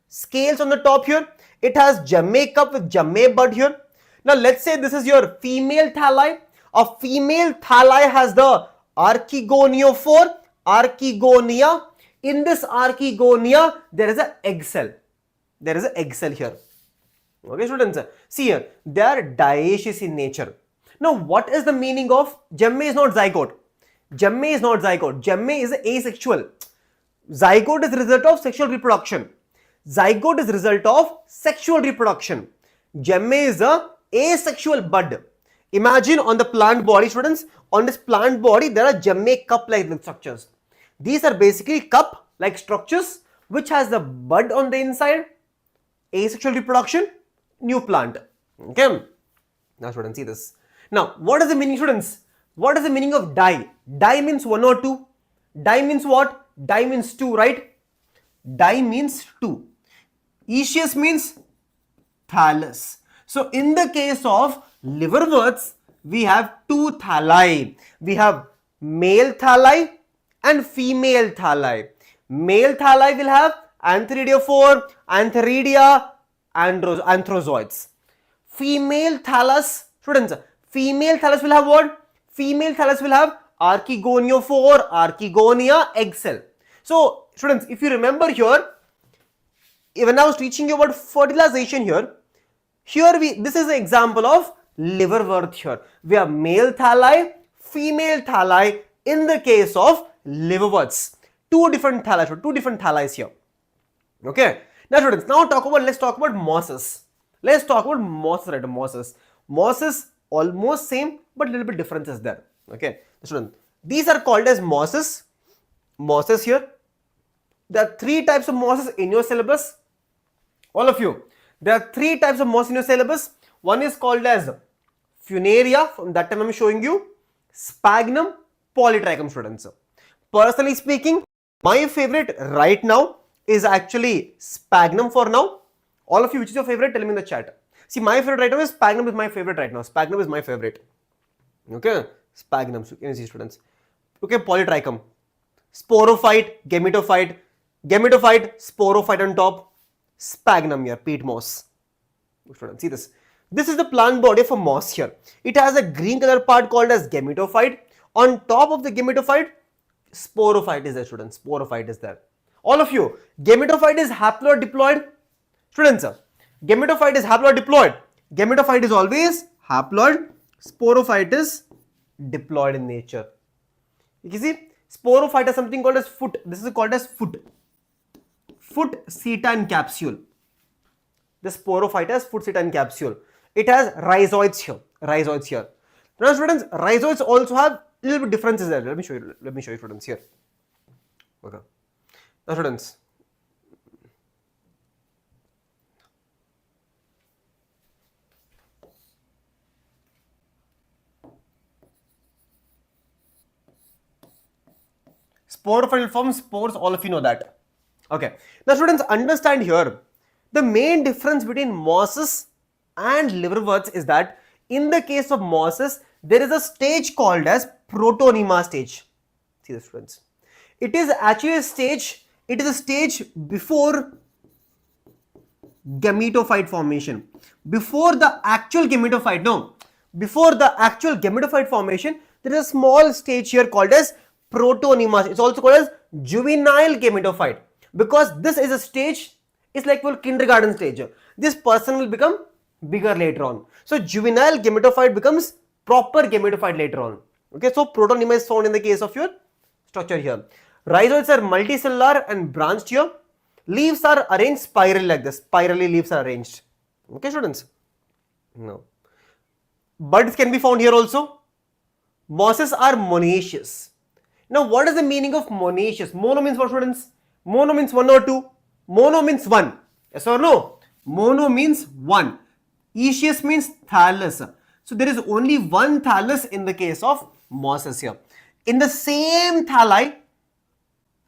Scales on the top here. It has gemmae cup with gemmae bud here. Now let's say this is your female thalli. A female thalli has the archegoniophore, archegonia, In this archegonia, there is an egg cell. There is an egg cell here. Okay, students. See here, they are dioecious in nature. Now, what is the meaning of gemme is not zygote? Gemme is not zygote. Gemme is asexual. Zygote is the result of sexual reproduction. Zygote is the result of sexual reproduction. Gemme is a asexual bud. Imagine on the plant body, students, on this plant body, there are gemme cup-like structures. These are basically cup-like structures which has the bud on the inside, asexual reproduction, new plant. Okay. Now, students, see this. Now, what is the meaning, students? What is the meaning of di? Di means 1 or 2. Di means what? Di means 2, right? Di means 2. Escheus means thallus. So, in the case of liverworts, we have 2 thalli. We have male thalli and female thalli. Male thalli will have antheridia, antheridia, anthrozoids. Female thallus, students, female thallus will have what? Female thallus will have archegoniophore, archegonia, egg cell. So, students, if you remember here, when I was teaching you about fertilization here, this is an example of liverwort here. We have male thalli, female thalli in the case of liverworts. Two different thalli here. Okay. Now, students, let's talk about mosses. Let's talk about mosses, right? Mosses almost same, but little bit differences there. Okay. Students, these are called as mosses. Mosses here. There are 3 types of mosses in your syllabus. All of you. There are 3 types of moss in your syllabus. One is called as funaria. From that time I am showing you. Sphagnum, polytrichum, students. Personally speaking, my favorite right now is actually sphagnum for now. All of you, which is your favorite? Tell me in the chat. See, my favorite right now is sphagnum is my favorite right now. Sphagnum is my favorite. Okay, sphagnum. So, can you see, students? Okay, polytrichum. Sporophyte, gametophyte, sporophyte on top. Sphagnum here, peat moss. Students, see this. This is the plant body of a moss here. It has a green color part called as gametophyte. On top of the gametophyte, sporophyte is there, students. Sporophyte is there. All of you, gametophyte is haploid diploid. Students, gametophyte is haploid diploid. Gametophyte is always haploid. Sporophyte is diploid in nature. You can see, sporophyte has something called as foot. This is called as foot. Foot, seta and capsule. The sporophyte has foot, seta and capsule. It has rhizoids here. Rhizoids here. Now, students, rhizoids also have little bit differences there. Let me show you, students, here. Okay. Now, students, sporophyte will form spores, all of you know that. Okay. Now, students, understand here, the main difference between mosses and liverworts is that in the case of mosses, there is a stage called as protonema stage. See this, students. It is actually a stage, it is a stage before gametophyte formation. Before the actual gametophyte, before the actual gametophyte formation, there is a small stage here called as protonema. It's also called as juvenile gametophyte, because this is a stage, it's like for kindergarten stage. This person will become bigger later on. So juvenile gametophyte becomes proper gametophyte later on. Okay, so protonema is found in the case of your structure here. Rhizoids are multicellular and branched here. Leaves are arranged spirally like this. Spirally leaves are arranged. Okay, students? No. Buds can be found here also. Mosses are monoecious. Now, what is the meaning of monoecious? Mono means what, students? Mono means 1 or 2. Mono means 1. Yes or no? Mono means 1. Escheus means thallus. So, there is only 1 thallus in the case of mosses here. In the same thalli,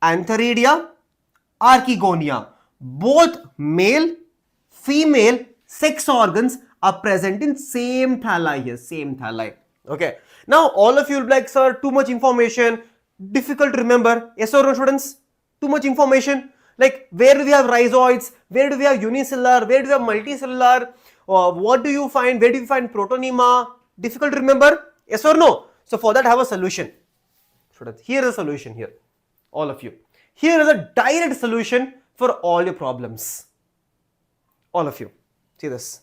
antheridia, archegonia, both male, female sex organs are present in same thalli here, same thalli. Okay. Now, all of you will be like, sir, too much information, difficult to remember. Yes or no, students? Too much information. Like, where do we have rhizoids? Where do we have unicellular? Where do we have multicellular? What do you find? Where do you find protonema? Difficult to remember? Yes or no? So, for that, I have a solution. Students, here is a solution here. All of you. Here is a direct solution for all your problems. All of you, see this.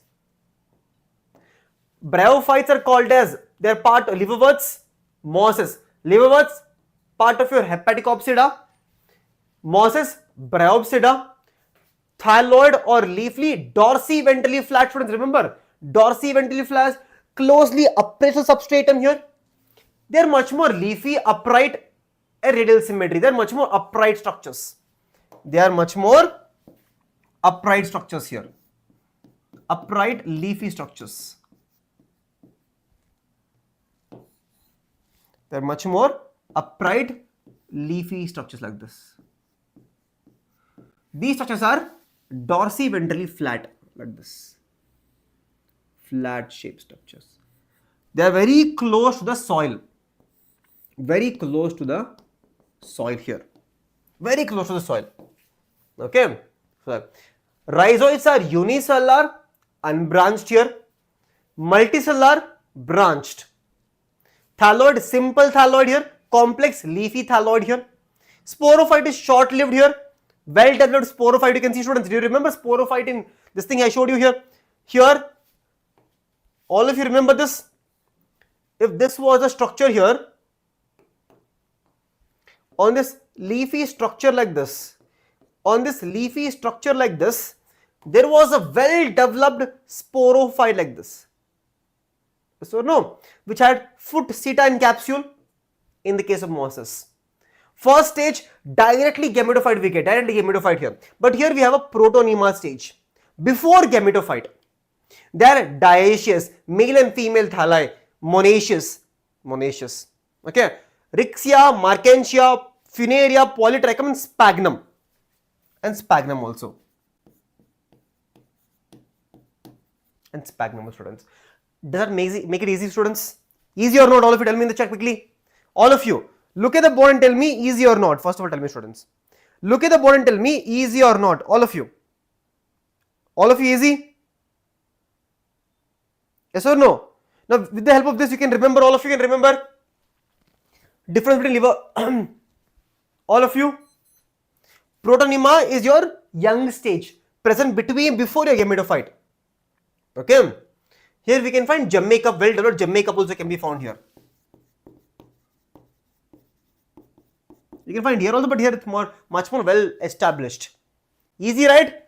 Bryophytes are called as, they are part of liverworts, mosses. Liverworts, part of your Hepaticopsida. Mosses, Bryopsida. Thyroid or leafly, dorsiventrally flat. Students, remember, dorsiventrally flat, closely appraisal substratum here. They are much more leafy, upright, and radial symmetry. They are much more upright structures. They are much more upright structures here. Upright leafy structures. They are much more upright leafy structures like this. These structures are dorsiventrally flat like this. Flat shaped structures. They are very close to the soil. Very close to the soil here. Very close to the soil. Okay. So, rhizoids are unicellular, unbranched here. Multicellular, branched. Thyroid, simple thyroid here. Complex leafy thyroid here. Sporophyte is short-lived here. Well-developed sporophyte. You can see, students, do you remember sporophyte in this thing I showed you here? Here, all of you remember this? If this was a structure here, on this leafy structure like this, there was a well-developed sporophyte like this. So no, which had foot, seta and capsule in the case of mosses. First stage, directly gametophyte we get, directly gametophyte here. But here we have a protonema stage. Before gametophyte, they are dioecious, male and female thalli, monoecious. Okay. Rixia, Markensia, Funaria, Polytrichum and Sphagnum. And Sphagnum also. And Sphagnum, students. Does that make it easy, students? Easy or not? All of you tell me in the chat quickly. All of you. Look at the board and tell me easy or not. First of all, tell me, students. Look at the board and tell me easy or not. All of you. All of you easy? Yes or no? Now, with the help of this, you can remember, all of you can remember difference between liver. All of you. Protonema is your young stage, present before your gametophyte. Okay. Here we can find Jamaica, well-developed Jamaica also can be found here. You can find here also, but here it's much more well established. Easy, right?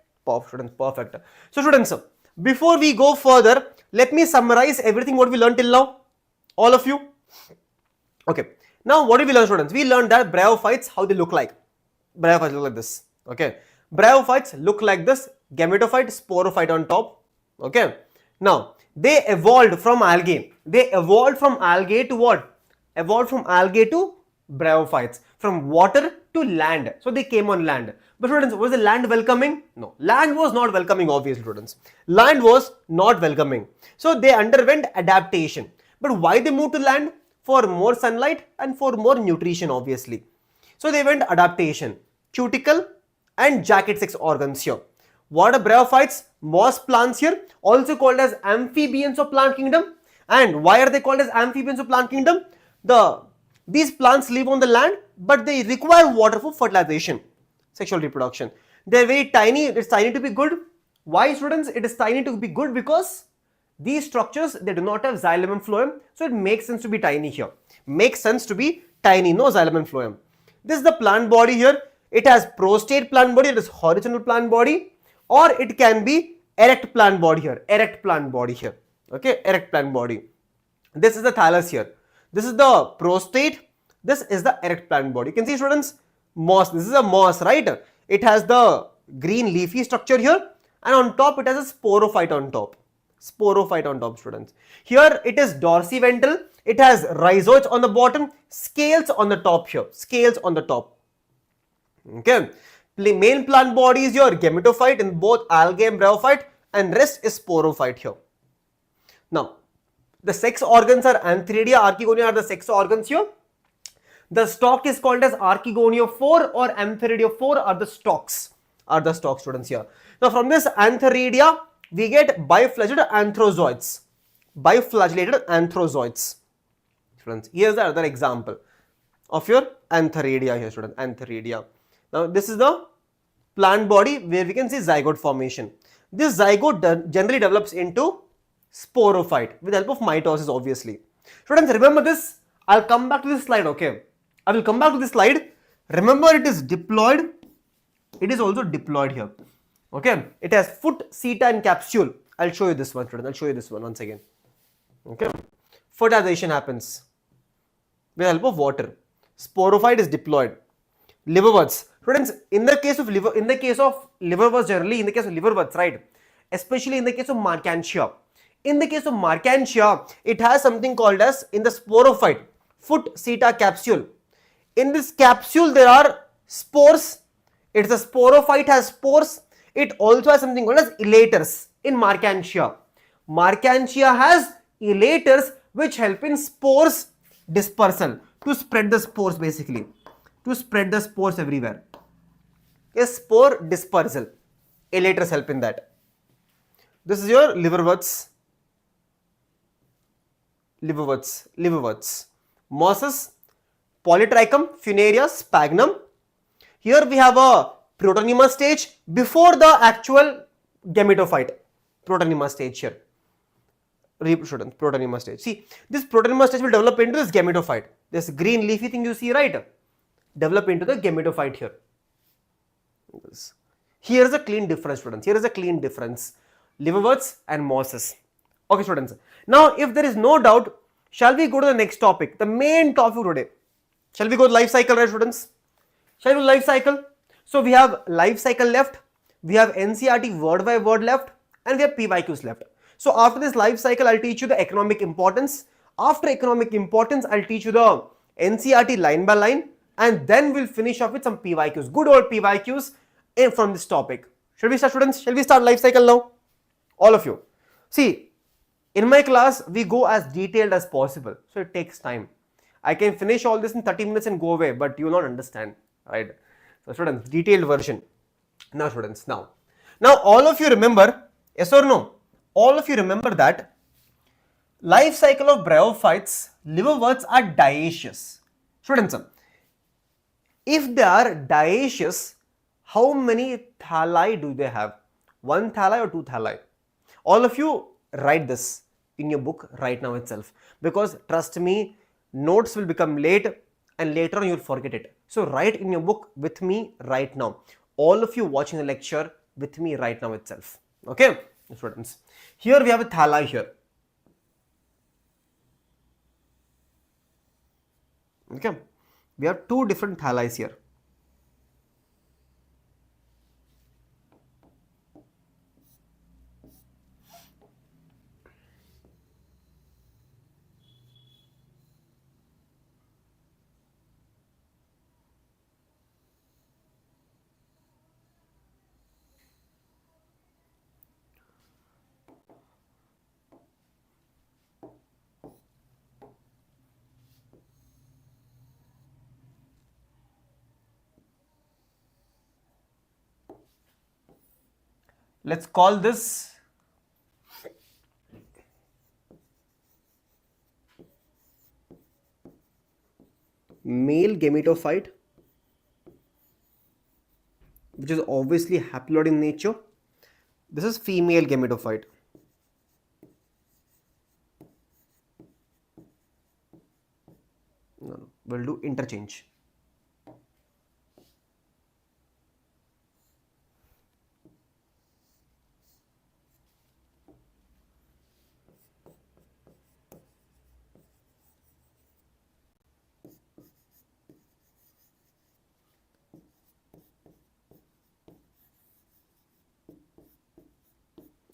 Students, perfect. So students, before we go further, let me summarize everything what we learned till now. All of you. Okay. Now what did we learn, students? We learned that bryophytes, how they look like. Bryophytes look like this. Okay. Bryophytes look like this. Gametophyte, sporophyte on top. Okay. Now they evolved from algae. They evolved from algae to what? Evolved from algae to bryophytes. From water to land. So they came on land. But students, was the land welcoming? No. Land was not welcoming, obviously, students. Land was not welcoming. So they underwent adaptation. But why they moved to land? For more sunlight and for more nutrition, obviously. So they went adaptation. Cuticle and jacket sex organs here. What are bryophytes? Moss plants here, also called as amphibians of plant kingdom. And why are they called as amphibians of plant kingdom? These plants live on the land, but they require water for fertilization, sexual reproduction. They are very tiny. It's tiny to be good. Why, students? It is tiny to be good because these structures, they do not have xylem and phloem. So it makes sense to be tiny here. Makes sense to be tiny, no xylem and phloem. This is the plant body here. It has prostate plant body, it is horizontal plant body, or it can be erect plant body here. Erect plant body here. Okay, erect plant body. This is the thallus here. This is the prostate. This is the erect plant body. You can see, students, moss. This is a moss, right? It has the green leafy structure here, and on top it has a sporophyte on top. Sporophyte on top, students. Here it is dorsiventral. It has rhizoids on the bottom, scales on the top here. Scales on the top. Okay. Main plant body is your gametophyte in both algae and bryophyte, and rest is sporophyte here. Now, the sex organs are Antheridia, Archegonia are the sex organs here. The stalk is called as Archegoniophore or Antheridiophore are the stalks. Students here. Now, from this Antheridia, we get biflagellated anthrozoids. Biflagellated anthrozoids. Students, here's the other example of your Antheridia here, students. Antheridia. Now this is the plant body where we can see zygote formation. This zygote generally develops into sporophyte with the help of mitosis, obviously. Students, remember this. I'll come back to this slide, okay? I will come back to this slide. Remember, it is diploid. It is also diploid here. Okay? It has foot, seta and capsule. I'll show you this one, students. I'll show you this one once again. Okay? Fertilization happens with the help of water. Sporophyte is diploid. Liverworts. Students, in the case of liverworts generally, in the case of liverworts, right? Especially in the case of Markantia. In the case of Markantia, it has something called as, in the sporophyte, foot, seta, capsule. In this capsule, there are spores. It's a sporophyte, has spores. It also has something called as elaters in Markantia. Markantia has elaters which help in spores dispersal, to spread the spores basically, to spread the spores everywhere. A spore dispersal. Elaters help in that. This is your liverworts. Liverworts. Mosses, Polytrichum, Funaria, Sphagnum. Here we have a protonema stage before the actual gametophyte. Protonema stage here. Protonema stage. See, this protonema stage will develop into this gametophyte. This green leafy thing you see, right? Develop into the gametophyte here. Here is a clean difference, students. Here is a clean difference. Liverworts and mosses. Okay, students. Now, if there is no doubt, shall we go to the next topic? The main topic today. Shall we go to life cycle, right, students? Shall we go life cycle? So, we have life cycle left. We have NCERT word by word left. And we have PYQs left. So, after this life cycle, I'll teach you the economic importance. After economic importance, I'll teach you the NCERT line by line. And then we'll finish off with some PYQs. Good old PYQs from this topic. Shall we start, students? Shall we start life cycle now? All of you. See, in my class, we go as detailed as possible. So, it takes time. I can finish all this in 30 minutes and go away, but you will not understand, right? So, students, detailed version. Now, students, now all of you remember, yes or no? All of you remember that life cycle of bryophytes, liverworts are dioecious. Students, if they are dioecious, how many thalli do they have? One thalli or two thalli? All of you write this in your book right now itself, because trust me, notes will become late and later on you'll forget it. So write in your book with me right now. All of you watching the lecture with me right now itself. Okay, students. Here we have a thalli here. Okay, we have two different thalli here. Let's call this male gametophyte, which is obviously haploid in nature. This is female gametophyte. No, we'll do interchange.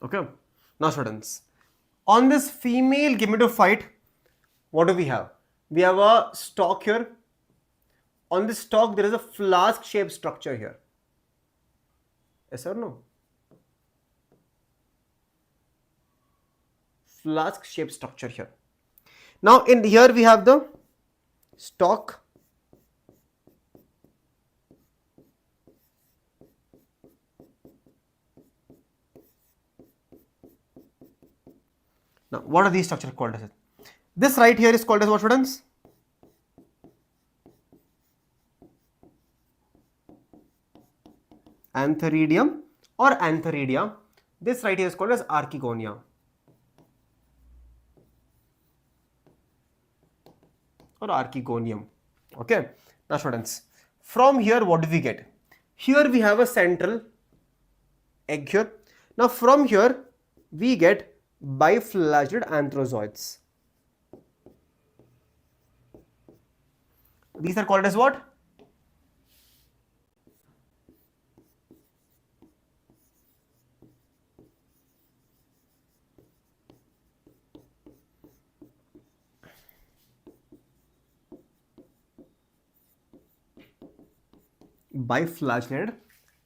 Okay, now students, on this female gametophyte, what do we have? We have a stalk here. On this stalk, there is a flask shaped structure here. Yes or no? Flask shaped structure here. Now in here we have the stalk. Now, what are these structures called as? This right here is called as what, students? antheridium or antheridia. This right here is called as archegonia or archegonium. Okay. Now students, from here what do we get? Here we have a central egg here. Now from here we get biflagellated anthrozoids. These are called as what? Biflagellated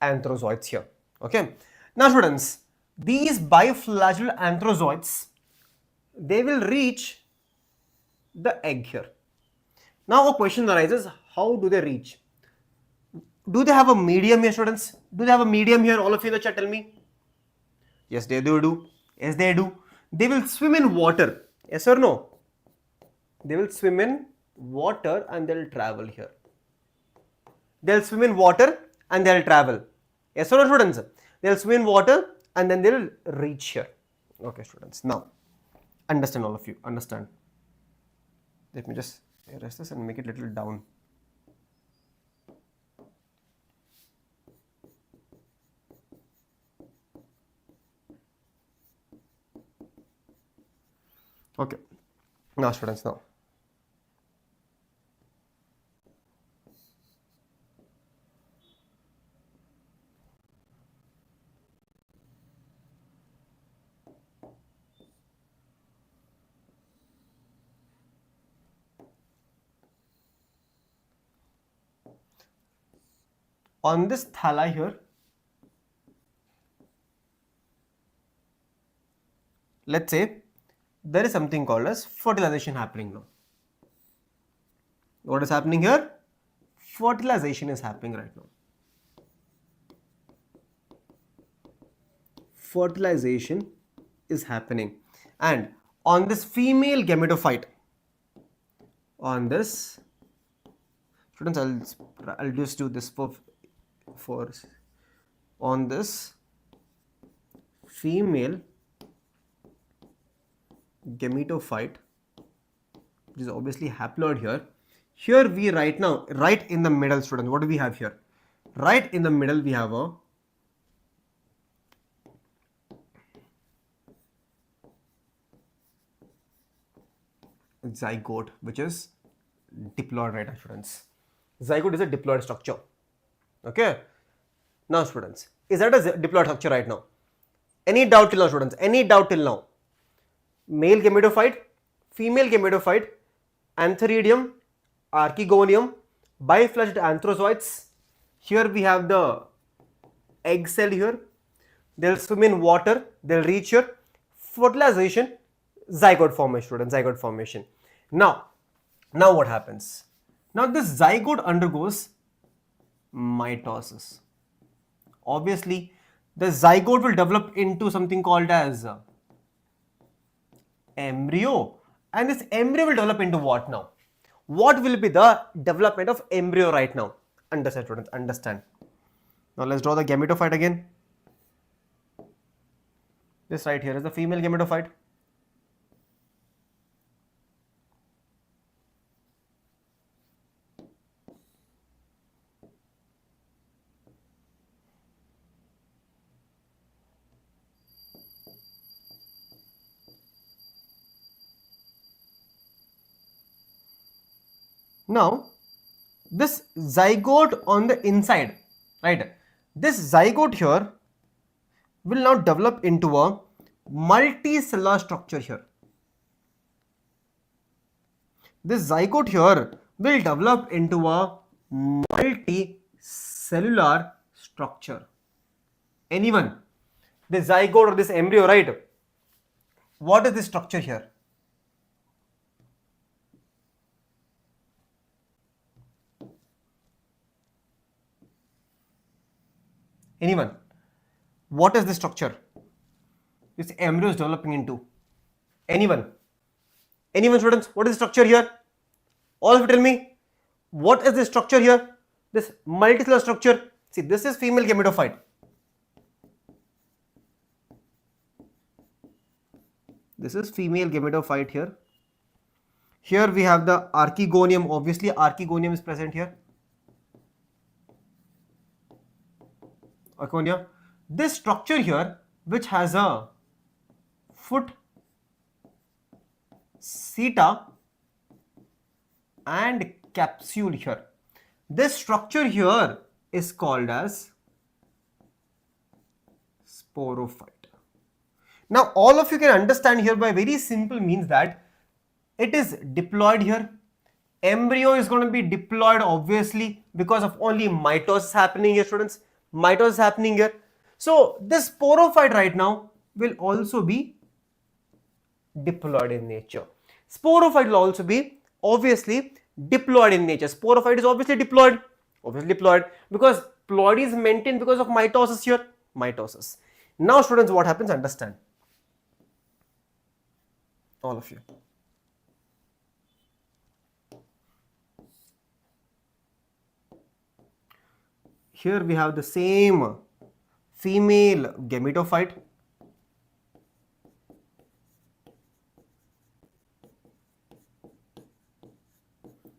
anthrozoids here. Okay. Now students, these biflagellated anthrozoids, they will reach the egg here. Now a question arises, how do they reach? Do they have a medium here, students? Do they have a medium here? All of you in the chat, tell me. Yes, they do. Yes, they do. They will swim in water. Yes or no? They will swim in water and they'll travel here. They'll swim in water and they'll travel. Yes or no, students? They'll swim in water and then they'll reach here. Okay, students. Now, understand, all of you. Understand. Let me just erase this and make it a little down. Okay. Now, students, now. On this thala here, let's say there is something called as fertilization happening now. What is happening here? Fertilization is happening right now. Fertilization is happening, and on this female gametophyte, on this, students, I'll just do this for on this female gametophyte, which is obviously haploid here. Here we right in the middle, students, what do we have here? Right in the middle we have a zygote, which is diploid, right, students? Zygote is a diploid structure. Okay. Now, students, is that a diploid structure right now? Any doubt till now, students? Any doubt till now? Male gametophyte, female gametophyte, antheridium, archegonium, biflagellated anthrozoids. Here we have the egg cell here. They'll swim in water. They'll reach here. Fertilization, zygote formation, students, zygote formation. Now what happens? Now this zygote undergoes mitosis. Obviously, the zygote will develop into something called as embryo, and this embryo will develop into what now? What will be the development of embryo right now? Understand, students, understand. Now let's draw the gametophyte again. This right here is the female gametophyte. Now, this zygote on the inside, right? This zygote here will now develop into a multicellular structure here. This zygote here will develop into a multicellular structure. Anyone? The zygote or this embryo, right? What is this structure here? Anyone? What is the structure this embryo is developing into? Anyone? Anyone, students? What is the structure here? All of you tell me. What is the structure here? This multicellular structure. See, this is female gametophyte. This is female gametophyte here. Here we have the archegonium. Obviously, archegonium is present here. Archegonia. This structure here, which has a foot, seta, and capsule here. This structure here is called as sporophyte. Now, all of you can understand here by very simple means that it is diploid here. Embryo is going to be diploid obviously because of only mitosis happening here, students. Mitosis happening here. So, this sporophyte right now will also be diploid in nature. Sporophyte will also be obviously diploid in nature. Sporophyte is obviously diploid. Because ploid is maintained because of mitosis here. Mitosis. Now, students, what happens? Understand. All of you. Here we have the same female gametophyte.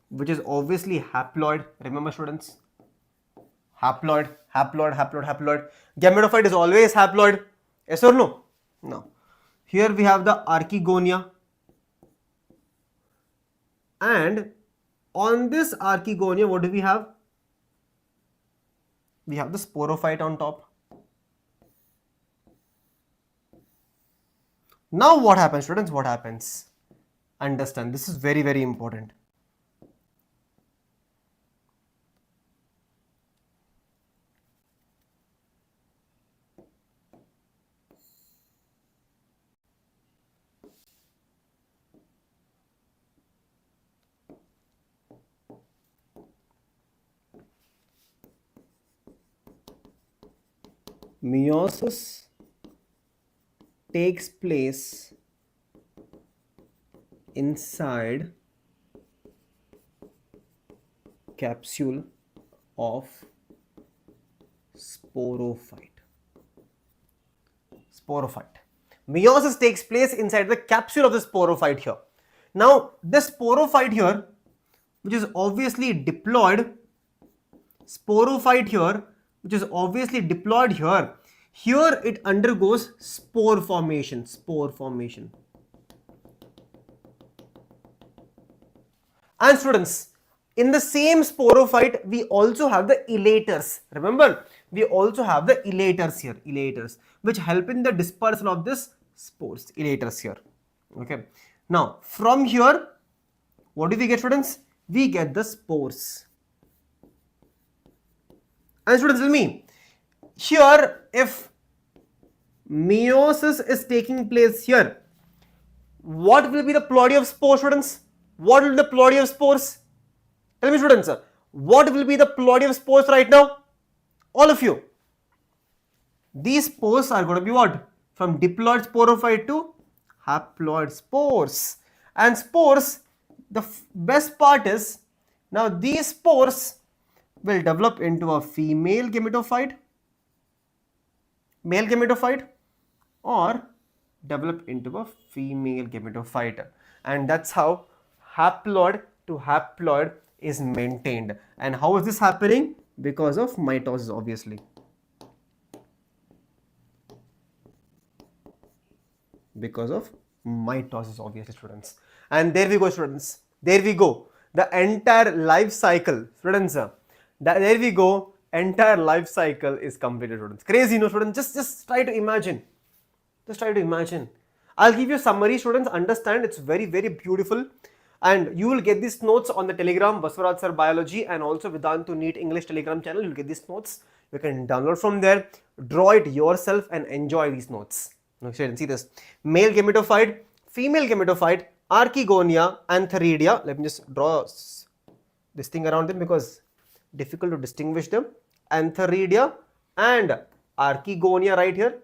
Which is obviously haploid. Remember, students? Haploid. Gametophyte is always haploid. Yes or no? No. Here we have the archegonia. And on this archegonia, what do we have? We have the sporophyte on top. Now what happens, students? What happens? Understand, this is very, very important. Meiosis takes place inside capsule of sporophyte. Meiosis takes place inside the capsule of the sporophyte here. Now, this sporophyte here, which is obviously diploid, here it undergoes spore formation. And students, in the same sporophyte, we also have the elaters. Remember, we also have the elaters here, which help in the dispersal of this spores, elaters here. Okay. Now, from here, what do we get, students? We get the spores. And students, tell me, here if meiosis is taking place here, what will be the ploidy of spores, students? What will be the ploidy of spores? Tell me, students, what will be the ploidy of spores right now? All of you. These spores are going to be what? From diploid sporophyte to haploid spores. And spores, the best part is, now these spores will develop into a female gametophyte, male gametophyte, or develop into a female gametophyte. And that's how haploid to haploid is maintained. And how is this happening? Because of mitosis, obviously. Students. And there we go, students. There we go. The entire life cycle, students. There we go. Entire life cycle is completed, students. Crazy, no, students? Just try to imagine. I'll give you a summary, students. Understand, it's very, very beautiful. And you will get these notes on the Telegram, Basavaraj Sir Biology, and also Vedantu NEET English Telegram channel. You'll get these notes. You can download from there, draw it yourself, and enjoy these notes. Okay, see this. Male gametophyte, female gametophyte, archegonia, antheridia. Let me just draw this thing around them because difficult to distinguish them. Antheridia and archegonia right here.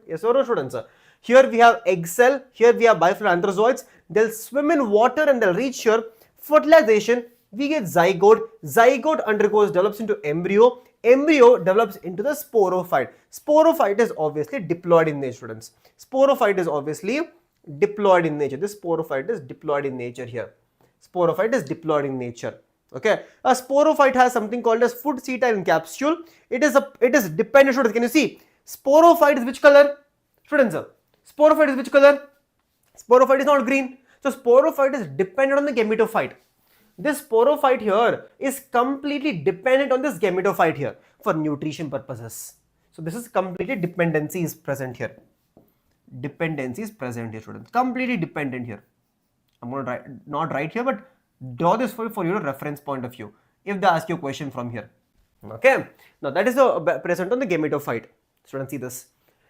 Yes or no, students? Here we have egg cell. Here we have biphylloanthrozoids. They'll swim in water and they'll reach here. Fertilization, We get zygote. Zygote develops into embryo. Embryo develops into the sporophyte. Sporophyte is obviously diploid in nature, students. Sporophyte is obviously diploid in nature. This sporophyte is diploid in nature here. Sporophyte is diploid in nature. Okay, a sporophyte has something called as food setae capsule. It is dependent. Students, can you see? Sporophyte is which color? Students, sporophyte is which color? Sporophyte is not green. So sporophyte is dependent on the gametophyte. This sporophyte here is completely dependent on this gametophyte here for nutrition purposes. So this is completely dependency is present here. Dependency is present here, students. Completely dependent here. I'm going to not write here, but draw this for your reference point of view if they ask you a question from here. Okay. Now that is the present on the gametophyte. Students, see this.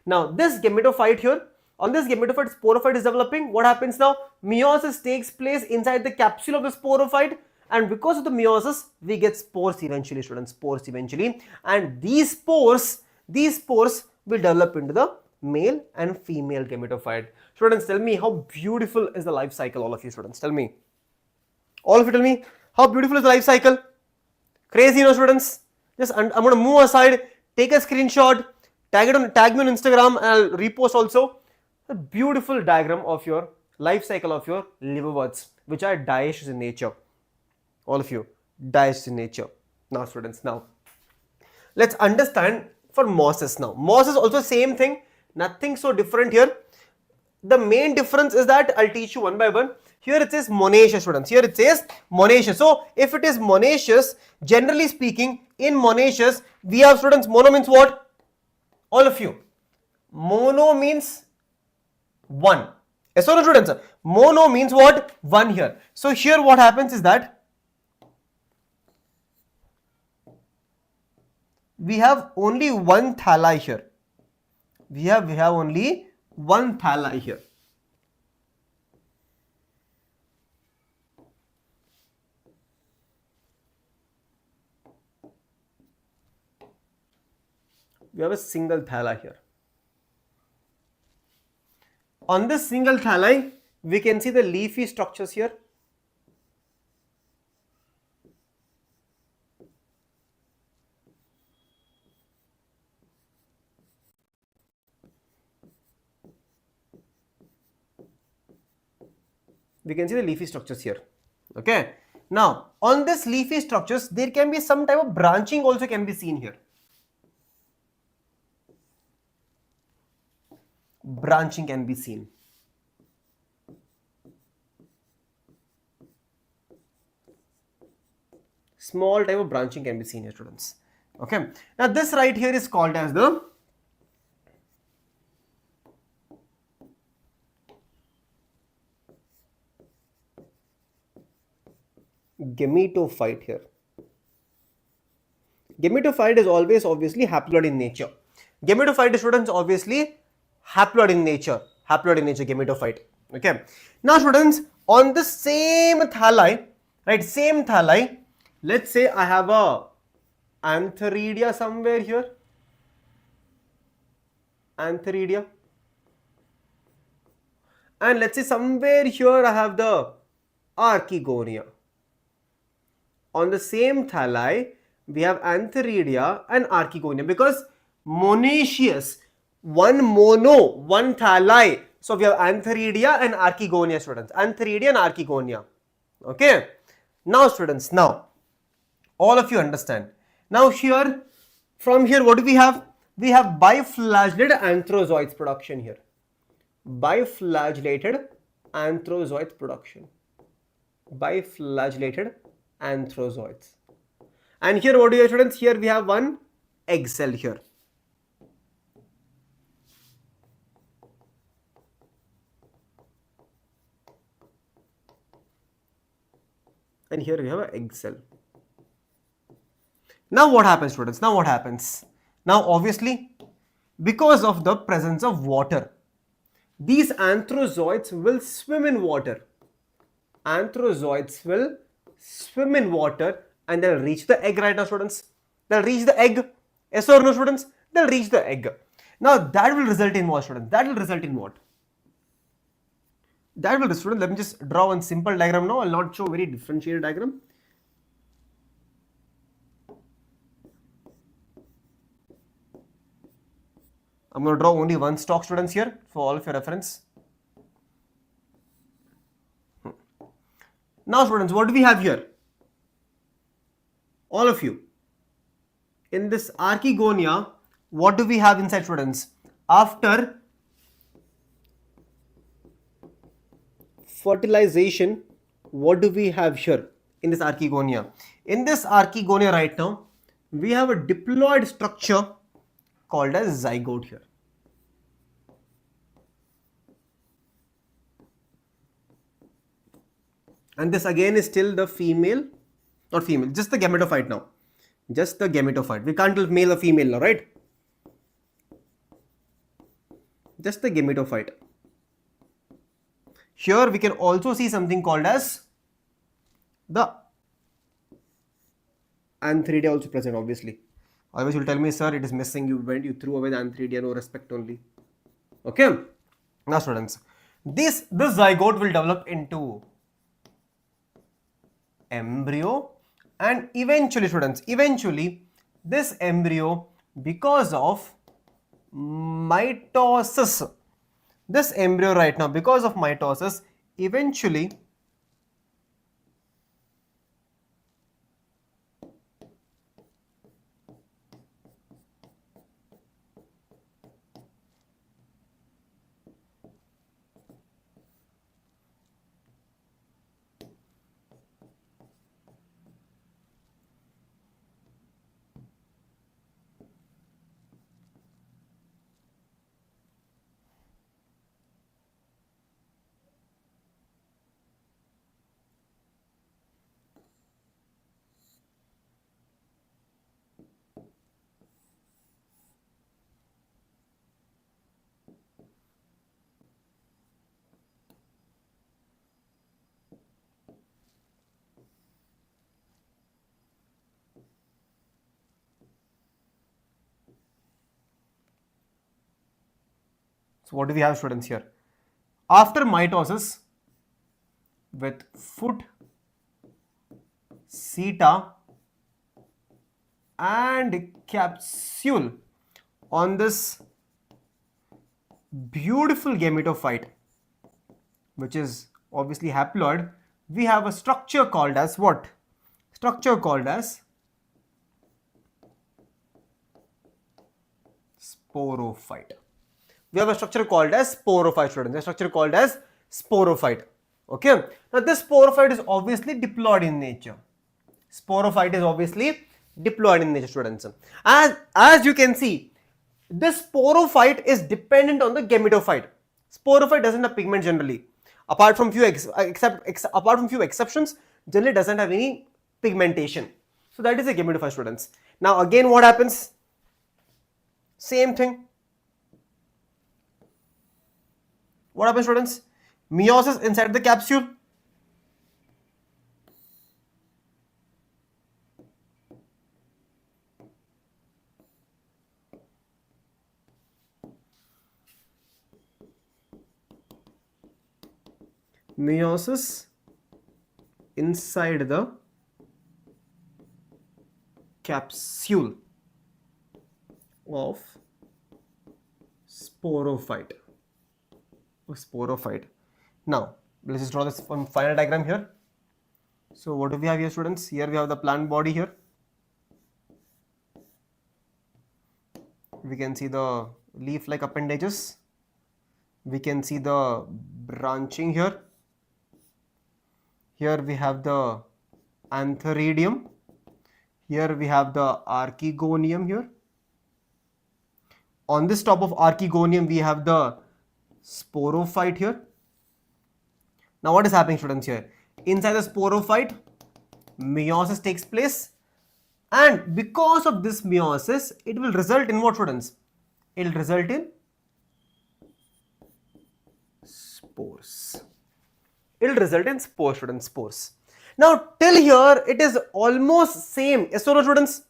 Now this gametophyte here, on this gametophyte, sporophyte is developing. What happens now? Meiosis takes place inside the capsule of the sporophyte, and because of the meiosis, we get spores eventually, students. Spores eventually, and these spores will develop into the male and female gametophyte. Students, tell me how beautiful is the life cycle, all of you students. Tell me. All of you tell me how beautiful is the life cycle. Crazy, you know, students. Just I'm going to move aside, take a screenshot, tag me on Instagram, and I'll repost also. A beautiful diagram of your life cycle of your liverworts, which are dioecious in nature. All of you, dioecious in nature. Now, students, now let's understand for mosses now. Mosses also same thing, nothing so different here. The main difference is that I'll teach you one by one. Here it says monoecious, students. Here it says monoecious. So if it is monoecious, generally speaking, in monoecious, we have, students, mono means what? All of you. Mono means one. Yes or no, students? Mono means what? One here. So here what happens is that we have only one thalli here. We have only one thalli here. We have a single thalli here. On this single thalli, we can see the leafy structures here. We can see the leafy structures here. Okay. Now, on this leafy structures, there can be some type of branching also can be seen here. Branching can be seen. Small type of branching can be seen here, students. Okay. Now this right here is called as the gametophyte here. Gametophyte is always obviously haploid in nature. Gametophyte, students, obviously haploid in nature, gametophyte. Okay. Now, students, on the same thalli, right, same thalli, let's say I have a antheridia somewhere here, antheridia, and let's say somewhere here I have the archegonia. On the same thalli, we have antheridia and archegonia because monoecious, one mono, one thalli. So we have antheridia and archegonia, students. Antheridia and archegonia. Okay. Now, students, now all of you understand. Now here, from here, what do we have? We have biflagellated anthrozoids production here. Biflagellated anthrozoids production. Biflagellated anthrozoids. And here, what do you have, students? Here we have one egg cell here. And here we have an egg cell. Now what happens, students? Now what happens? Now obviously, because of the presence of water, these anthrozoids will swim in water. Anthrozoids will swim in water and they'll reach the egg, right now, students? They'll reach the egg. Yes or no, students? They'll reach the egg. Now that will result in what, students? That will result in what? That will, students, let me just draw one simple diagram now. I'll not show very differentiated diagram. I'm going to draw only one stalk, students, here for all of your reference. Now, students, what do we have here? All of you. In this archegonia, what do we have inside, students? After fertilization, what do we have here in this archegonia? In this archegonia right now, we have a diploid structure called as zygote here. And this again is still the female, not female, just the gametophyte now. Just the gametophyte. We can't tell male or female now, right? Just the gametophyte. Here we can also see something called as the antheridia also present, obviously. Otherwise, you'll tell me, sir, it is missing. You threw away the antheridia, no respect only. Okay. Now, students, this zygote will develop into embryo, and eventually, students, this embryo, because of mitosis, this embryo right now, because of mitosis, eventually so what do we have, students, here? After mitosis, with foot, seta and capsule on this beautiful gametophyte, which is obviously haploid, we have a structure called as what? Structure called as sporophyte. We have a structure called as sporophyte, students. A structure called as sporophyte. Okay. Now this sporophyte is obviously diploid in nature. Sporophyte is obviously diploid in nature, students. As you can see, this sporophyte is dependent on the gametophyte. Sporophyte doesn't have pigment generally. Apart from few exceptions, generally doesn't have any pigmentation. So that is a gametophyte, students. Now again, what happens? Same thing. What happens, students? Meiosis inside the capsule. Meiosis inside the capsule of sporophyte. Now let's just draw this final diagram here. So what do we have here, students? Here we have the plant body here. We can see the leaf-like appendages. We can see the branching here. Here we have the antheridium. Here we have the archegonium here. On this top of archegonium, we have the sporophyte here. Now what is happening, students, here? Inside the sporophyte, meiosis takes place, and because of this meiosis, it will result in what, students? It will result in spores. It will result in spores, students, spores. Now till here, it is almost same. Yes or no, students?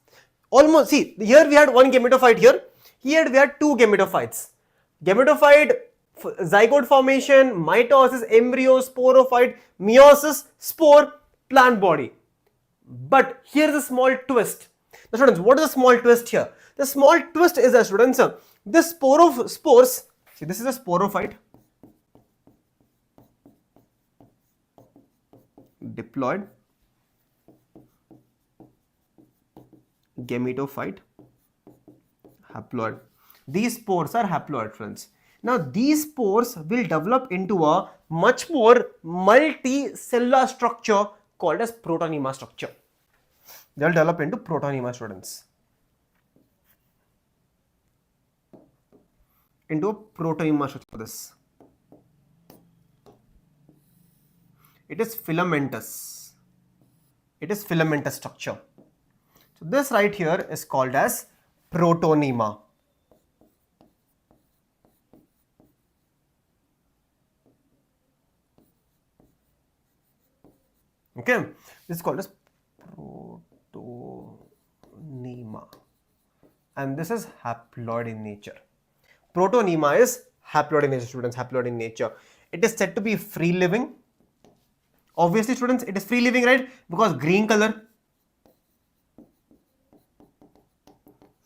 Almost. See, here we had one gametophyte here. Here we had two gametophytes. Gametophyte, zygote formation, mitosis, embryo, sporophyte, meiosis, spore, plant body. But here is a small twist. Now, students, what is the small twist here? The small twist is that, students, This spores, see this is a sporophyte, diploid, gametophyte, haploid. These spores are haploid, friends. Now these spores will develop into a much more multicellular structure called as protonema structure. They will develop into protonema, students. Into a protonema structure for this. It is filamentous. It is filamentous structure. So this right here is called as protonema. Okay, this is called as protonema, and this is haploid in nature. Protonema is haploid in nature, students, haploid in nature. It is said to be free living. Obviously, students, it is free living, right? Because green color,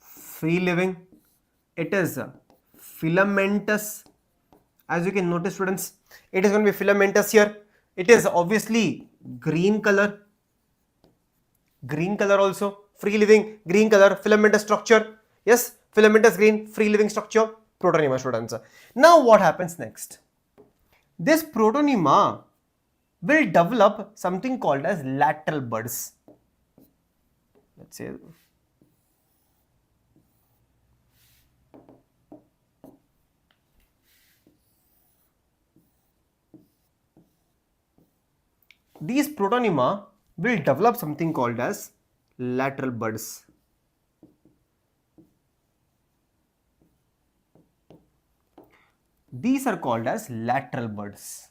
free living. It is filamentous. As you can notice, students, it is going to be filamentous here. It is obviously green color also, free living, green color, filamentous structure. Yes, filamentous green, free living structure, protonema, students. Now what happens next? This protonema will develop something called as lateral buds. Let's say these protonema will develop something called as lateral buds. These are called as lateral buds.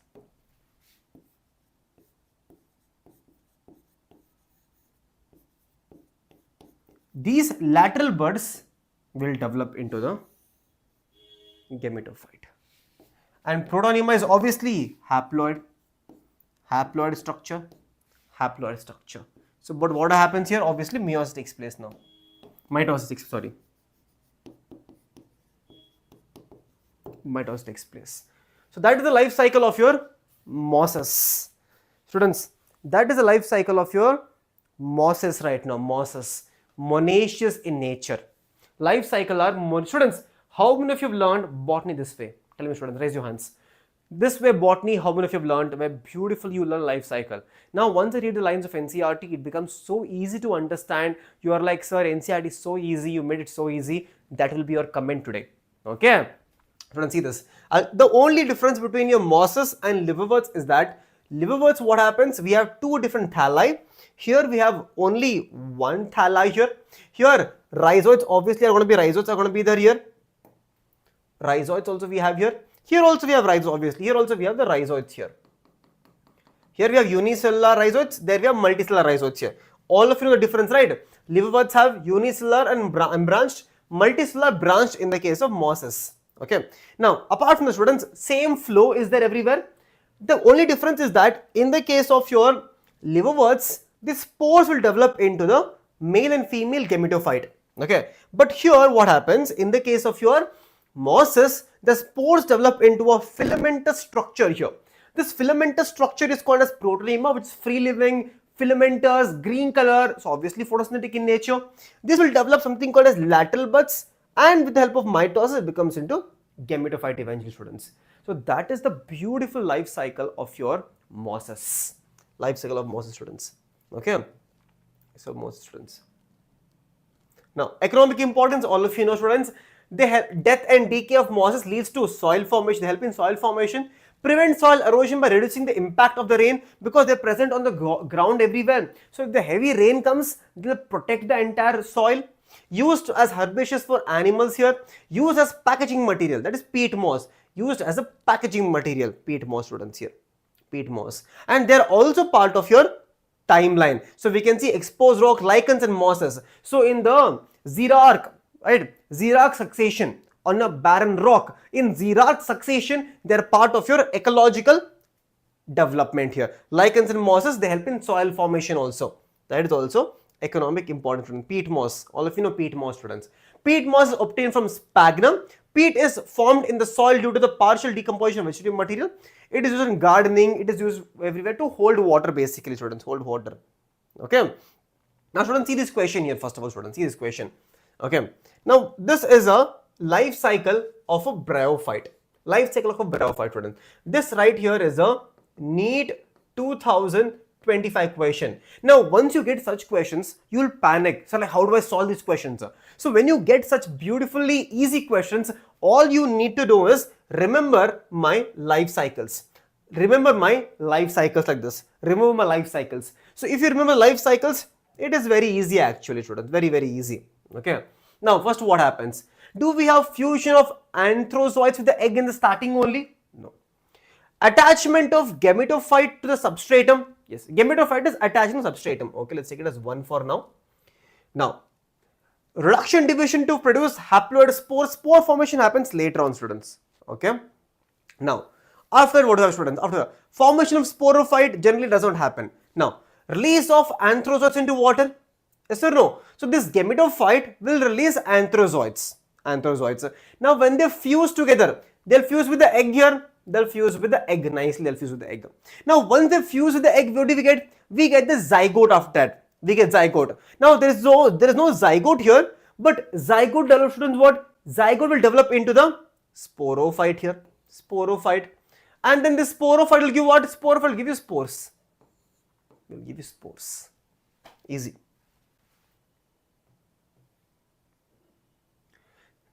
These lateral buds will develop into the gametophyte. And protonema is obviously haploid structure. So, but what happens here? Obviously, meiosis takes place now. Mitosis takes place. So that is the life cycle of your mosses, students. That is the life cycle of your mosses right now. Mosses, monoecious in nature. Life cycle are students. How many of you have learned botany this way? Tell me, students. Raise your hands. This way botany, how many of you have learned where beautiful you learn life cycle. Now once I read the lines of NCERT, it becomes so easy to understand. You are like, sir, NCERT is so easy, you made it so easy. That will be your comment today. Okay, students, see this. The only difference between your mosses and liverworts is that liverworts, what happens, we have two different thalli. Here we have only one thalli here. Here rhizoids obviously are going to be there here. Rhizoids also we have here. Here also we have rhizoids, obviously. Here also we have the rhizoids here. Here we have unicellular rhizoids. There we have multicellular rhizoids here. All of you know the difference, right? Liverworts have unicellular and branched, multicellular branched in the case of mosses. Okay. Now, apart from the students, same flow is there everywhere. The only difference is that in the case of your liverworts, the spores will develop into the male and female gametophyte. Okay. But here what happens in the case of your mosses, the spores develop into a filamentous structure here. This filamentous structure is called as protonema, which is free living, filamentous, green color, so obviously photosynthetic in nature. This will develop something called as lateral buds, and with the help of mitosis, it becomes into gametophyte eventually, students. So that is the beautiful life cycle of your mosses. Life cycle of mosses, students. Okay, so mosses, students. Now, economic importance, all of you know, students. Death and decay of mosses leads to soil formation. They help in soil formation, prevent soil erosion by reducing the impact of the rain because they're present on the ground everywhere. So if the heavy rain comes, they'll protect the entire soil. Used as herbaceous for animals here. Used as packaging material, that is peat moss. Used as a packaging material, peat moss, students here. Peat moss. And they're also part of your timeline. So we can see exposed rock, lichens and mosses. So in the xerarch, right, xerarch succession on a barren rock, in xerarch succession, they are part of your ecological development here. Lichens and mosses, they help in soil formation also. That is also economic importance. Peat moss, all of you know peat moss, students. Peat moss is obtained from sphagnum. Peat is formed in the soil due to the partial decomposition of vegetative material. It is used in gardening. It is used everywhere to hold water, basically, students, hold water. Okay. Now, students, see this question here. First of all, students, see this question. Okay. Now, this is a life cycle of a bryophyte. Life cycle of a bryophyte, students. This right here is a NEET 2025 question. Now, once you get such questions, you will panic. So, like, how do I solve these questions? So, when you get such beautifully easy questions, all you need to do is remember my life cycles. Remember my life cycles like this. Remember my life cycles. So, if you remember life cycles, it is very easy actually, students. Very, very easy. Okay. Now, first what happens? Do we have fusion of anthrozoids with the egg in the starting only? No. Attachment of gametophyte to the substratum? Yes. Gametophyte is attached to substratum. Okay, let's take it as 1 for now. Now, reduction division to produce haploid spores. Spore formation happens later on, students. Okay. Now, after what do you have, students? After formation of sporophyte generally does not happen. Now, release of anthrozoids into water? Yes or no? So, this gametophyte will release anthrozoids. Now, when they fuse together, they'll fuse with the egg here. They'll fuse with the egg nicely. They'll fuse with the egg. Now, once they fuse with the egg, what do we get? We get the zygote after that. We get zygote. Now, there is no zygote here, but zygote develops, students, what? Zygote will develop into the sporophyte here. Sporophyte. And then this sporophyte will give what? Sporophyte will give you spores. Will give you spores. Easy.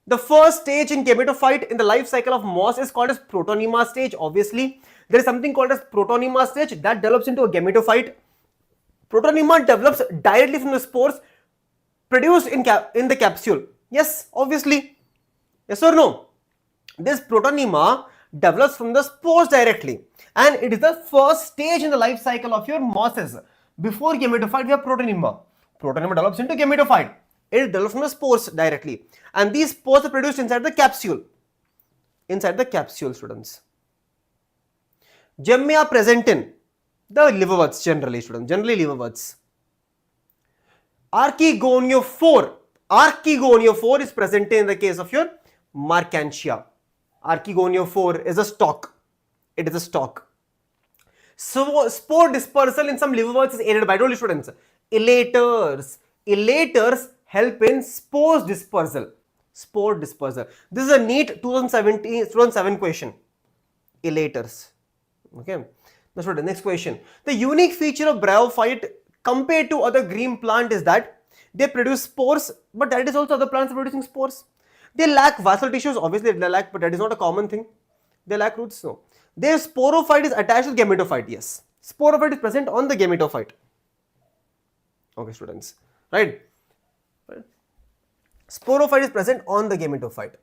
The first stage in gametophyte in the life cycle of moss is called as protonema stage. Obviously, there is something called as protonema stage that develops into a gametophyte. Protonema develops directly from the spores produced in the capsule. Yes, obviously. Yes or no? This protonema develops from the spores directly, and it is the first stage in the life cycle of your mosses. Before gametophyte, we have protonema. Protonema develops into gametophyte. It develops from the spores directly, and these spores are produced inside the capsule. Inside the capsule, students. Gemme are present in the liverworts generally, students. Generally liverworts. Archegoniophore is present in the case of your Marchantia. Archegoniophore is a stalk. It is a stalk. So, spore dispersal in some liverworts is aided by, students, elaters. Elaters help in spores dispersal. Spore dispersal. This is a NEET 2007 question. Elaters. Okay. Now, student, next question. The unique feature of bryophyte compared to other green plant is that they produce spores, but that is also other plants are producing spores. They lack vascular tissues, obviously they lack, but that is not a common thing. They lack roots, no. Their sporophyte is attached to gametophyte, yes. Sporophyte is present on the gametophyte. Okay, students, right? Sporophyte is present on the gametophyte.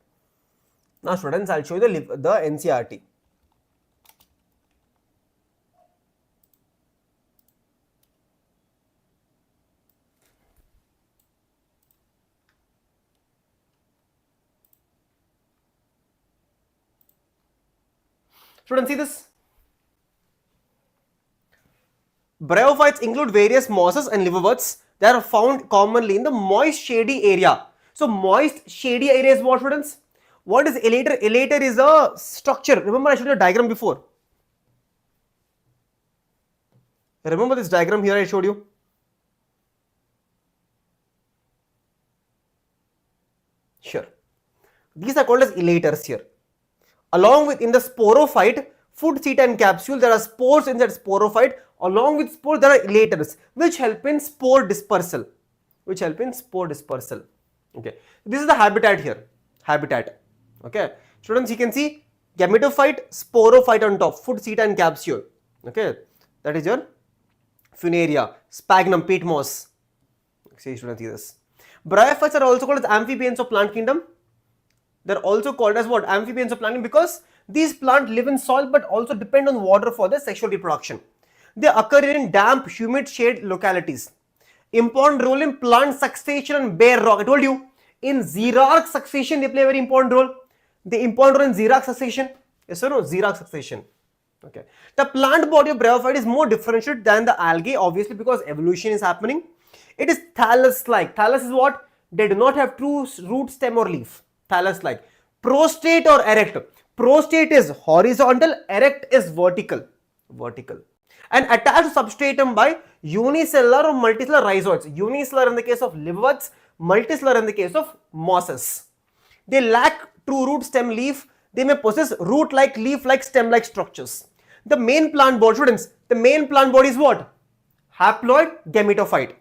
Now, students, I'll show you the NCERT. Students, see this? Bryophytes include various mosses and liverworts that are found commonly in the moist shady area. So, moist shady area is what, students? What is elater? Elater is a structure. Remember, I showed you a diagram before. Remember this diagram here I showed you? Sure. These are called as elaters here. Along with in the sporophyte, food, seed and capsule, there are spores inside sporophyte. Along with spores, there are elaters which help in spore dispersal. Okay. This is the habitat here. Okay. Students, you can see gametophyte, sporophyte on top, food, seed and capsule. Okay. That is your funaria, sphagnum, peat moss. See, students, see this. Bryophytes are also called as amphibians of plant kingdom. They're also called as what? Amphibians of plant kingdom, because these plants live in soil but also depend on water for their sexual reproduction. They occur in damp, humid, shade localities. Important role in plant succession and bare rock. I told you, in xerarch succession, they play a very important role. The important role in xerarch succession. Yes or no? Xerarch succession. Okay. The plant body of bryophyte is more differentiated than the algae, obviously, because evolution is happening. It is thallus-like. Thallus is what? They do not have true root, stem or leaf. Thallus like. Prostrate or erect. Prostrate is horizontal, erect is vertical. Vertical. And attached to substratum by unicellular or multicellular rhizoids. Unicellular in the case of liverworts, multicellular in the case of mosses. They lack true root, stem, leaf. They may possess root-like, leaf-like, stem-like structures. The main plant body, students, the main plant body is what? Haploid, gametophyte.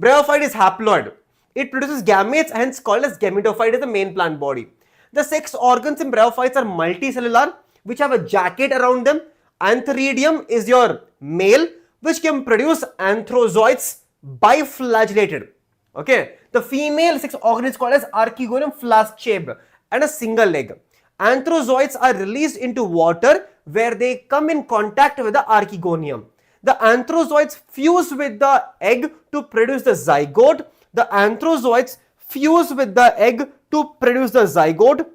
Bryophyte is haploid. It produces gametes, hence called as gametophyte, is the main plant body. The sex organs in bryophytes are multicellular, which have a jacket around them. Antheridium is your male, which can produce anthrozoids, biflagellated. Okay, the female sex organ is called as archegonium, flask-shaped, and a single leg. Anthrozoids are released into water where they come in contact with the archegonium. The anthrozoids fuse with the egg to produce the zygote. The anthrozoids fuse with the egg to produce the zygote.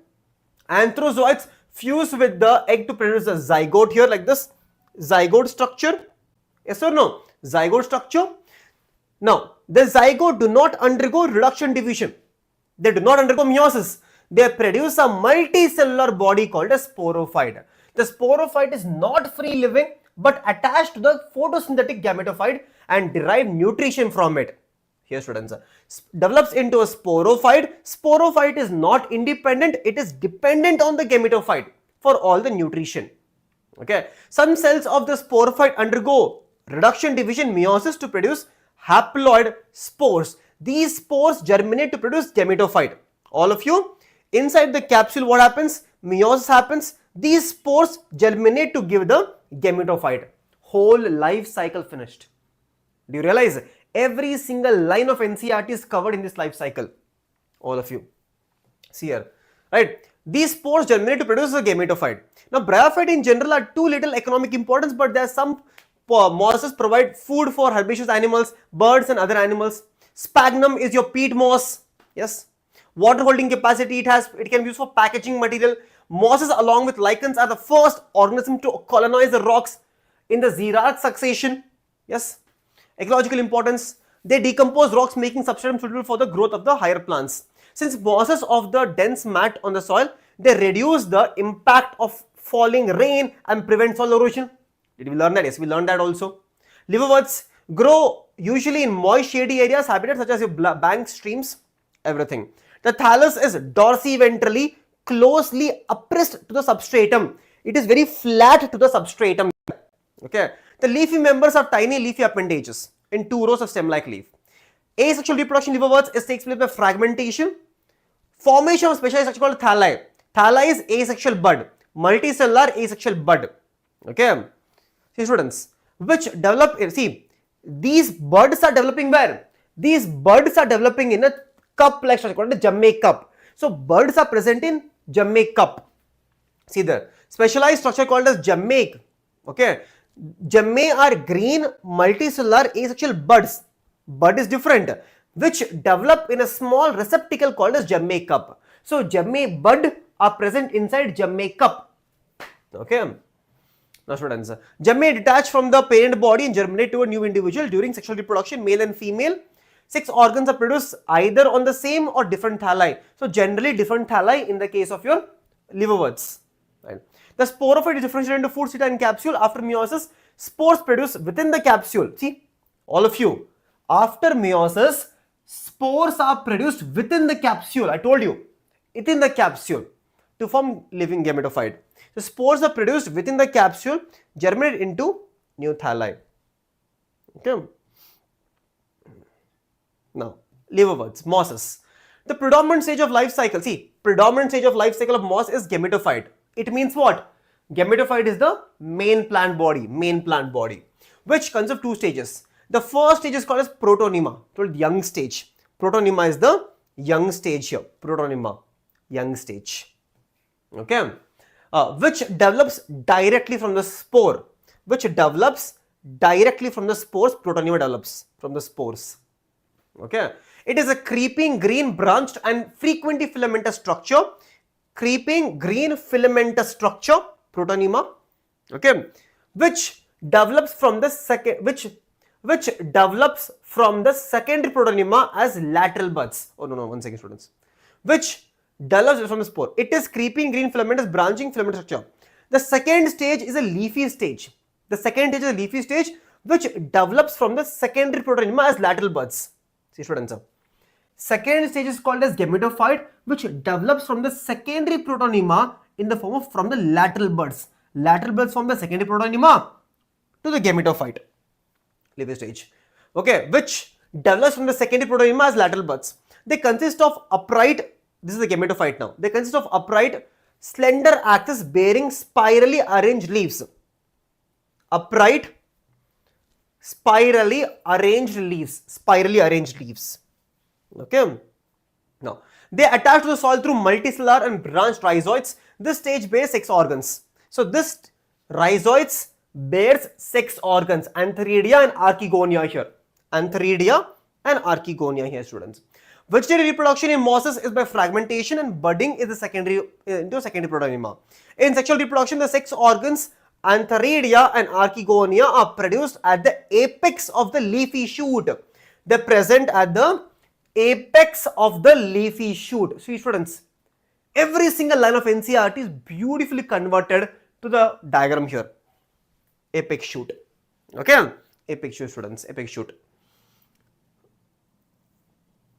Anthrozoids fuse with the egg to produce the zygote here like this. Zygote structure. Yes or no? Zygote structure. Now, the zygote do not undergo reduction division. They do not undergo meiosis. They produce a multicellular body called a sporophyte. The sporophyte is not free living but attached to the photosynthetic gametophyte and derive nutrition from it. Here students, develops into a sporophyte. Sporophyte is not independent, it is dependent on the gametophyte for all the nutrition. Okay, some cells of the sporophyte undergo reduction division meiosis to produce haploid spores. These spores germinate to produce gametophyte. All of you, inside the capsule what happens? Meiosis happens. These spores germinate to give the gametophyte. Whole life cycle finished. Do you realize? Every single line of NCERT is covered in this life cycle. All of you. See here. Right? These spores germinate to produce a gametophyte. Now, bryophyte in general are too little economic importance, but there are some mosses provide food for herbaceous animals, birds and other animals. Sphagnum is your peat moss. Yes. Water holding capacity it has. It can be used for packaging material. Mosses along with lichens are the first organism to colonize the rocks in the Xerox succession. Yes. Ecological importance. They decompose rocks, making substratum suitable for the growth of the higher plants. Since mosses of the dense mat on the soil, they reduce the impact of falling rain and prevent soil erosion. Did we learn that? Yes, we learned that also. Liverworts grow usually in moist, shady areas, habitats such as your banks, streams, everything. The thallus is dorsiventrally closely oppressed to the substratum. It is very flat to the substratum. Okay. The leafy members are tiny leafy appendages in 2 rows of stem-like leaf. Asexual reproduction liverworts takes place by fragmentation. Formation of specialized structure called thalli. Thalli is asexual bud. Multicellular asexual bud. Okay. See students, which develop, see, these buds are developing where? These buds are developing in a cup-like structure called a Jammeh cup. So, buds are present in Jammeh cup. See there, specialized structure called as Jammeh. Okay. Jammeh are green multicellular asexual buds. Bud is different, which develop in a small receptacle called as Jammeh cup. So, Jammeh bud are present inside Jammeh cup. Okay. Now students, Jammeh detach from the parent body and germinate to a new individual during sexual reproduction, male and female. 6 organs are produced either on the same or different thalli. So, generally different thalli in the case of your liverworts. Right. The sporophyte is differentiated into food, seta and capsule. After meiosis, spores produced within the capsule. See, all of you, after meiosis, spores are produced within the capsule. I told you, within the capsule to form living gametophyte. So, spores are produced within the capsule, germinate into new thalli. Okay. Now, liverworts, mosses. The predominant stage of life cycle, see, predominant stage of life cycle of moss is gametophyte. It means what? Gametophyte is the main plant body, which consists of 2 stages. The first stage is called as protonema, told young stage. Protonema is the young stage here, protonema, young stage. Okay, which develops directly from the spore, protonema develops from the spores. Okay, it is a creeping green branched and frequently filamentous structure. Protonema, okay, which develops from the which develops from the secondary protonema as lateral buds. Oh no, one second students. Which develops from the spore. It is creeping green filamentous branching filament structure. The second stage is a leafy stage. The second stage is a leafy stage which develops from the secondary protonema as lateral buds. See students. Second stage is called as gametophyte, which develops from the secondary protonema in the form of from the lateral buds. Lateral buds from the secondary protonema to the gametophyte. Leafy stage. Okay, which develops from the secondary protonema as lateral buds. They consist of upright, this is the gametophyte now. They consist of upright, slender axis bearing spirally arranged leaves. Upright, spirally arranged leaves. Spirally arranged leaves. Okay. Now, they attach to the soil through multicellular and branched rhizoids. This stage bears 6 organs. So, this rhizoids bears 6 organs, antheridia and archegonia here. Antheridia and archegonia here, students. Vegetarian reproduction in mosses is by fragmentation and budding is the secondary into secondary protonema. In sexual reproduction, the 6 organs, antheridia and archegonia, are produced at the apex of the leafy shoot. They are present at the apex of the leafy shoot. See students, every single line of NCERT is beautifully converted to the diagram here. Apex shoot. Okay, apex shoot students, apex shoot.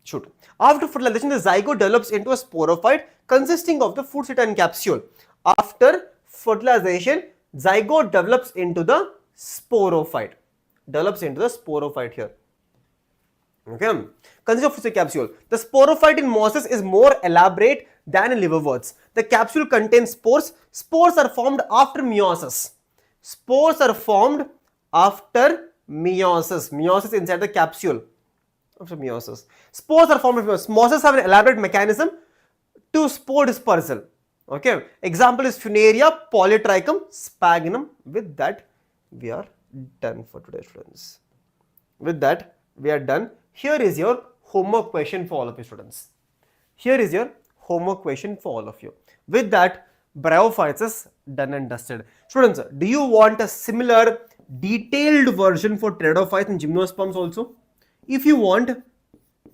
Shoot. After fertilization, the zygote develops into a sporophyte consisting of the fruit set and capsule. After fertilization, zygote develops into the sporophyte. Develops into the sporophyte here. Okay. Consisting of fruit set capsule. The sporophyte in mosses is more elaborate than in liverworts. The capsule contains spores. Spores are formed after meiosis. Spores are formed after meiosis. Meiosis inside the capsule. After meiosis. Spores are formed after meiosis. Mosses have an elaborate mechanism to spore dispersal. Okay. Example is Funaria, Polytrichum, Sphagnum. With that, we are done for today, friends. With that, we are done. Here is your homework question for all of you students. Here is your homework question for all of you. With that, Bryophytes is done and dusted. Students, do you want a similar detailed version for Pteridophytes and Gymnosperms also? If you want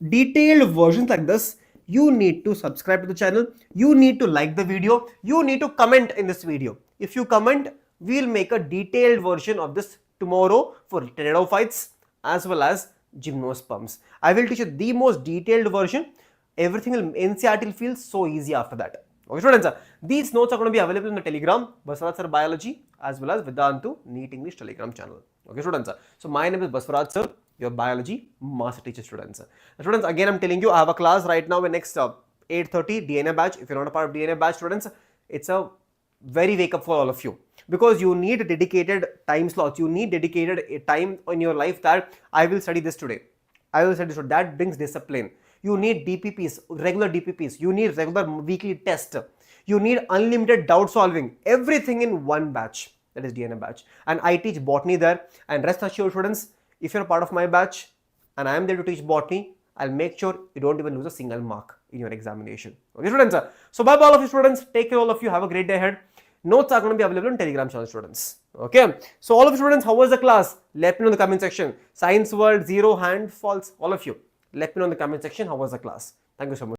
detailed versions like this, you need to subscribe to the channel, you need to like the video, you need to comment in this video. If you comment, we will make a detailed version of this tomorrow for Pteridophytes as well as Gymnosperms. I will teach you the most detailed version. Everything will NCERT will feel so easy after that. Okay students, these notes are going to be available in the Telegram, Basavaraj Sir Biology as well as Vedantu NEET English Telegram channel. Okay students, so my name is Basavaraj Sir, your biology master teacher students. Students, again I'm telling you, I have a class right now in next 8:30 DNA batch. If you're not a part of DNA batch students, it's a very wake up for all of you, because you need dedicated time slots, you need dedicated time in your life that I will study this today. I will study this today. That brings discipline. You need DPPs, regular DPPs, you need regular weekly test, you need unlimited doubt solving, everything in one batch, that is DNA batch. And I teach botany there, and rest assured students, if you're a part of my batch and I am there to teach botany, I'll make sure you don't even lose a single mark in your examination. Okay students, so bye all of you students, take care all of you, have a great day ahead. Notes are going to be available on Telegram channel students. Okay, so all of you students, how was the class? Let me know in the comment section. Science world, 0, hand, false, all of you. Let me know in the comment section how was the class. Thank you so much.